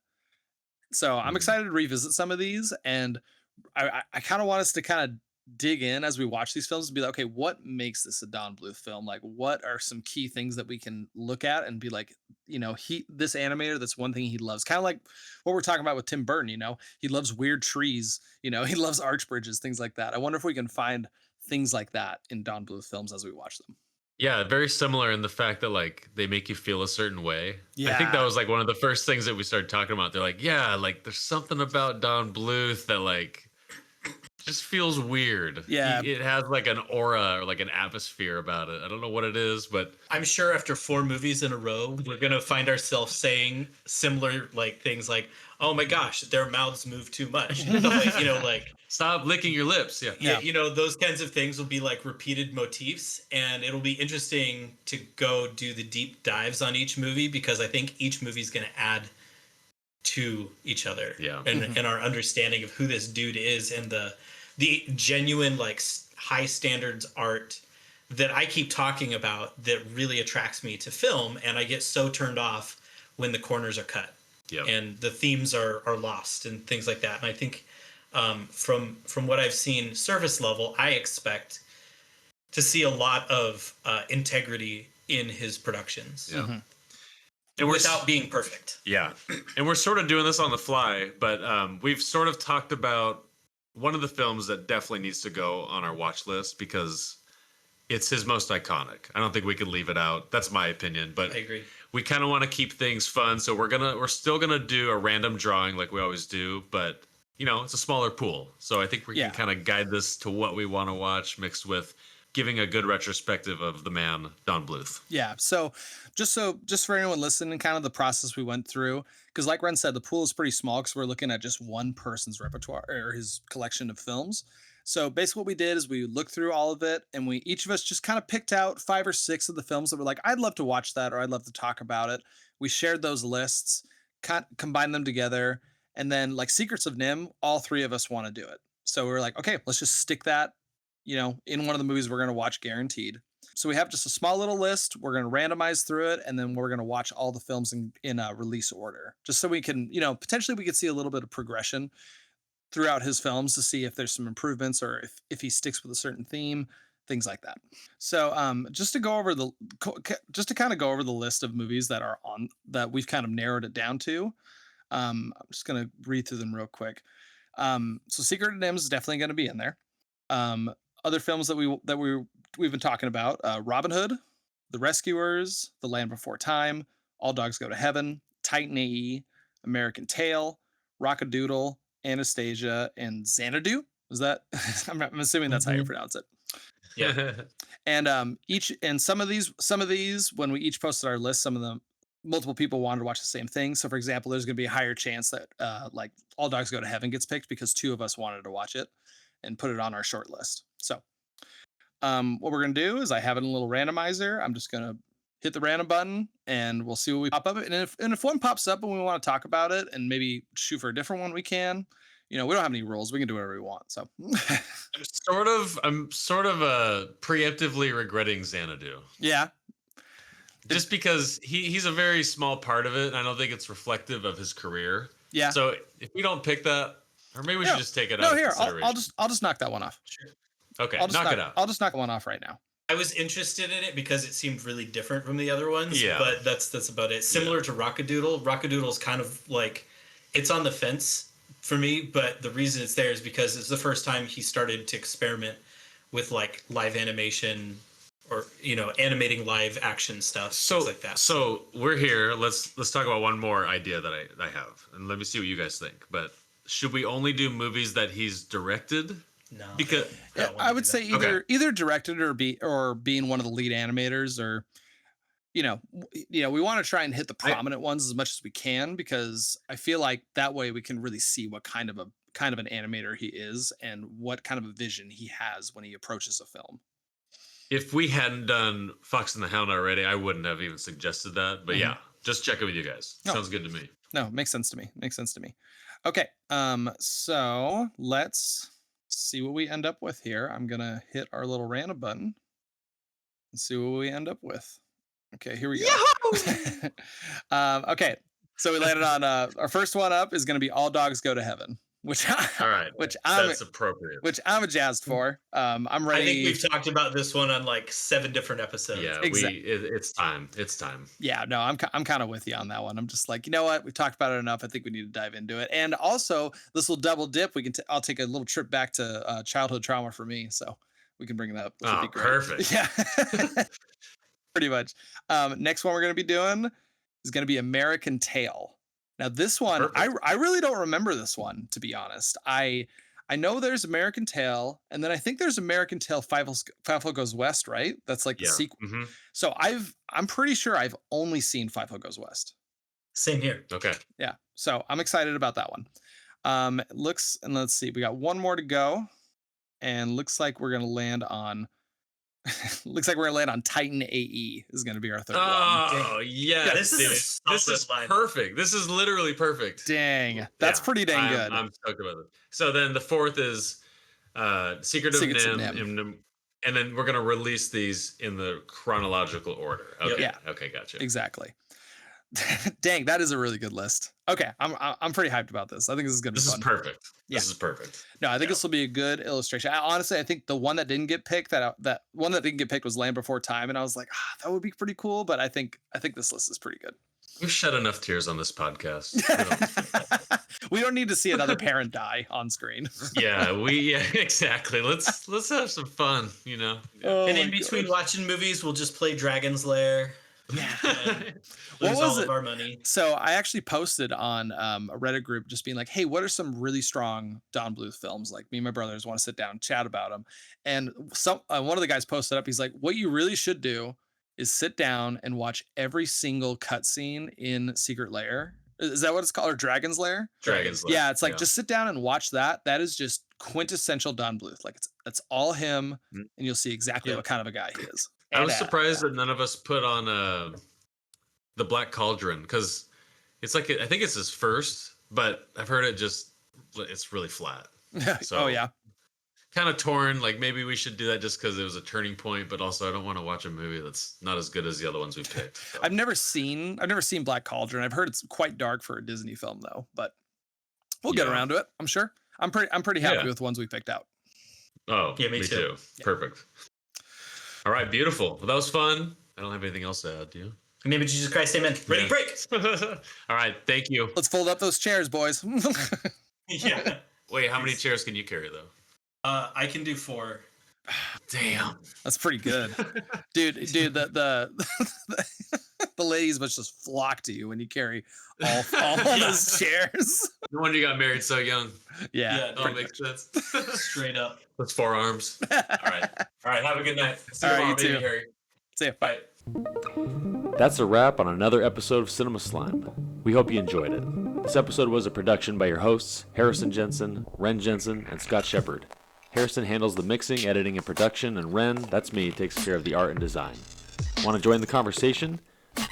So I'm excited to revisit some of these, and I kind of want us to kind of dig in as we watch these films and be like, okay, what makes this a Don Bluth film? Like, what are some key things that we can look at and be like, this animator, that's one thing he loves. Kind of like what we're talking about with Tim Burton, he loves weird trees, he loves arch bridges, things like that. I wonder if we can find things like that in Don Bluth films as we watch them. Yeah, very similar in the fact that like they make you feel a certain way. I think that Yeah. was like one of the first things that we started talking about. They're like, yeah, like there's something about Don Bluth that like just feels weird. Yeah. It has like an aura or like an atmosphere about it. I don't know what it is, but I'm sure after 4 movies in a row, we're gonna find ourselves saying similar like things like, "Oh my gosh, their mouths move too much." Like stop licking your lips. Yeah. Yeah. those kinds of things will be like repeated motifs, and it'll be interesting to go do the deep dives on each movie because I think each movie is gonna add to each other. Yeah. And our understanding of who this dude is and the genuine like high standards art that I keep talking about that really attracts me to film, and I get so turned off when the corners are cut. Yep. And the themes are lost and things like that. And I think from what I've seen surface level, I expect to see a lot of integrity in his productions. Yeah. And without being perfect. Yeah. And we're sort of doing this on the fly, but we've sort of talked about one of the films that definitely needs to go on our watch list because it's his most iconic. I don't think we could leave it out. That's my opinion, but I agree. We kind of want to keep things fun, so we're still gonna do a random drawing like we always do, but it's a smaller pool. So I think we can kind of guide this to what we want to watch, mixed with giving a good retrospective of the man Don Bluth. Yeah. So just for anyone listening, kind of the process we went through, because like Ren said, the pool is pretty small because we're looking at just one person's repertoire or his collection of films. So basically what we did is we looked through all of it, and each of us just kind of picked out 5 or 6 of the films that were like, I'd love to watch that, or I'd love to talk about it. We shared those lists, combined them together, and then like Secrets of Nim, all 3 of us want to do it. So we were like, okay, let's just stick that, in one of the movies we're going to watch guaranteed. So we have just a small little list. We're going to randomize through it, and then we're going to watch all the films in a release order, just so we can, potentially we could see a little bit of progression throughout his films to see if there's some improvements or if he sticks with a certain theme, things like that. So just to kind of go over the list of movies that are on that we've kind of narrowed it down to. I'm just going to read through them real quick. So Secret of Nim is definitely going to be in there. Other films that we've been talking about, Robin Hood, The Rescuers, The Land Before Time, All Dogs Go to Heaven, Titan AE, American Tail, Rockadoodle, Anastasia, and Xanadu. Is that? I'm assuming that's how you pronounce it. Yeah. And some of these, when we each posted our list, some of them, multiple people wanted to watch the same thing. So for example, there's going to be a higher chance that like All Dogs Go to Heaven gets picked because 2 of us wanted to watch it and put it on our short list. So what we're going to do is I have it in a little randomizer. I'm just going to hit the random button and we'll see what we pop up. And if one pops up and we want to talk about it and maybe shoot for a different one, we can. We don't have any rules. We can do whatever we want. So I'm sort of preemptively regretting Xanadu. Yeah. Just because he's a very small part of it, and I don't think it's reflective of his career. Yeah. So if we don't pick that, or maybe we should just take it out. No, of here, consideration. I'll just knock that one off. Sure. Okay, knock it out. I'll just knock one off right now. I was interested in it because it seemed really different from the other ones. Yeah. But that's about it. Similar to Rockadoodle. Rockadoodle's kind of like, it's on the fence for me, but the reason it's there is because it's the first time he started to experiment with like live animation or animating live action stuff, things like that. So we're here. Let's talk about one more idea that I have, and let me see what you guys think. But should we only do movies that he's directed? No, because I would say either directed or being one of the lead animators, or we want to try and hit the prominent ones as much as we can, because I feel like that way we can really see what kind of an animator he is and what kind of a vision he has when he approaches a film. If we hadn't done Fox and the Hound already, I wouldn't have even suggested that. But yeah, just check it with you guys. Sounds good to me. No, makes sense to me. Okay, so let's see what we end up with here. I'm gonna hit our little random button and see what we end up with. Okay, here we go. Okay, so we landed on our first one up is gonna be All Dogs Go to Heaven. which All right. That's appropriate. which I'm jazzed for. I'm ready. I think we've talked about this one on like 7 different episodes. Yeah, it's time. It's time. Yeah, no, I'm kind of with you on that one. I'm just like, you know what? We've talked about it enough. I think we need to dive into it. And also, this will double dip. I'll take a little trip back to childhood trauma for me, so we can bring that up. Which would be great. Perfect. Yeah, pretty much. Next one we're going to be doing is going to be American Tail. Now, this one, I really don't remember this one, to be honest. I know there's American Tail, and then I think there's American Tail Fievel Goes West, right? That's like the sequel. Mm-hmm. So I'm pretty sure I've only seen Fievel Goes West. Same here. Okay. Yeah. So I'm excited about that one. Let's see. We got one more to go, and looks like we're gonna land on. Looks like we're gonna land on Titan AE is gonna be our third one. Oh yeah, this is perfect. This is literally perfect. Dang, that's pretty dang good. I'm stoked about it. So then the fourth is Secrets of Nim, and then we're gonna release these in the chronological order. Okay. Yeah. Okay, gotcha. Exactly. Dang, that is a really good list. Okay, I'm pretty hyped about this. I think this is gonna be fun. This is perfect. Yeah. This is perfect. No, I think this will be a good illustration. Honestly, I think the one that didn't get picked, that one that didn't get picked was Land Before Time, and I was like, that would be pretty cool. But I think this list is pretty good. We've shed enough tears on this podcast. We don't need to see another parent die on screen. Yeah, exactly. Let's have some fun, you know. Oh, and in between watching movies, we'll just play Dragon's Lair. Yeah. Lose all of our money. So I actually posted on a Reddit group just being like, hey, what are some really strong Don Bluth films? Like, me and my brothers want to sit down and chat about them. And one of the guys posted up, he's like, what you really should do is sit down and watch every single cutscene in Secret Lair. Is that what it's called? Or Dragon's Lair? Dragon's Lair. Yeah, it's like, just sit down and watch that. That is just quintessential Don Bluth. Like, that's all him, and you'll see exactly what kind of a guy he is. I was surprised that none of us put on the Black Cauldron, because it's like, I think it's his first, but I've heard it's really flat. So, oh yeah, kind of torn. Like, maybe we should do that just because it was a turning point, but also I don't want to watch a movie that's not as good as the other ones we picked. So. I've never seen Black Cauldron. I've heard it's quite dark for a Disney film though, but we'll get around to it. I'm sure. I'm pretty happy with the ones we picked out. Oh yeah, me too. Yeah. Perfect. All right, beautiful. Well, that was fun. I don't have anything else to add. Do you? In the name of Jesus Christ, amen. Ready, break. All right, thank you. Let's fold up those chairs, boys. Yeah. Wait, how many chairs can you carry though? I can do 4. Damn, that's pretty good, dude. The ladies must just flock to you when you carry all those chairs. No wonder you got married so young. Yeah, that makes sense. Straight up. Those forearms. All right. Have a good night. See you tomorrow, baby Harry. See ya. Bye. That's a wrap on another episode of Cinema Slime. We hope you enjoyed it. This episode was a production by your hosts, Harrison Jensen, Ren Jensen, and Scott Shepard. Harrison handles the mixing, editing, and production, and Ren, that's me, takes care of the art and design. Want to join the conversation?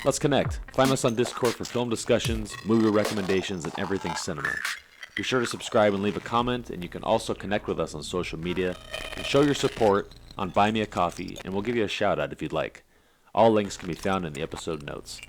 Let's connect. Find us on Discord for film discussions, movie recommendations, and everything cinema. Be sure to subscribe and leave a comment, and you can also connect with us on social media and show your support on Buy Me a Coffee, and we'll give you a shout out if you'd like. All links can be found in the episode notes.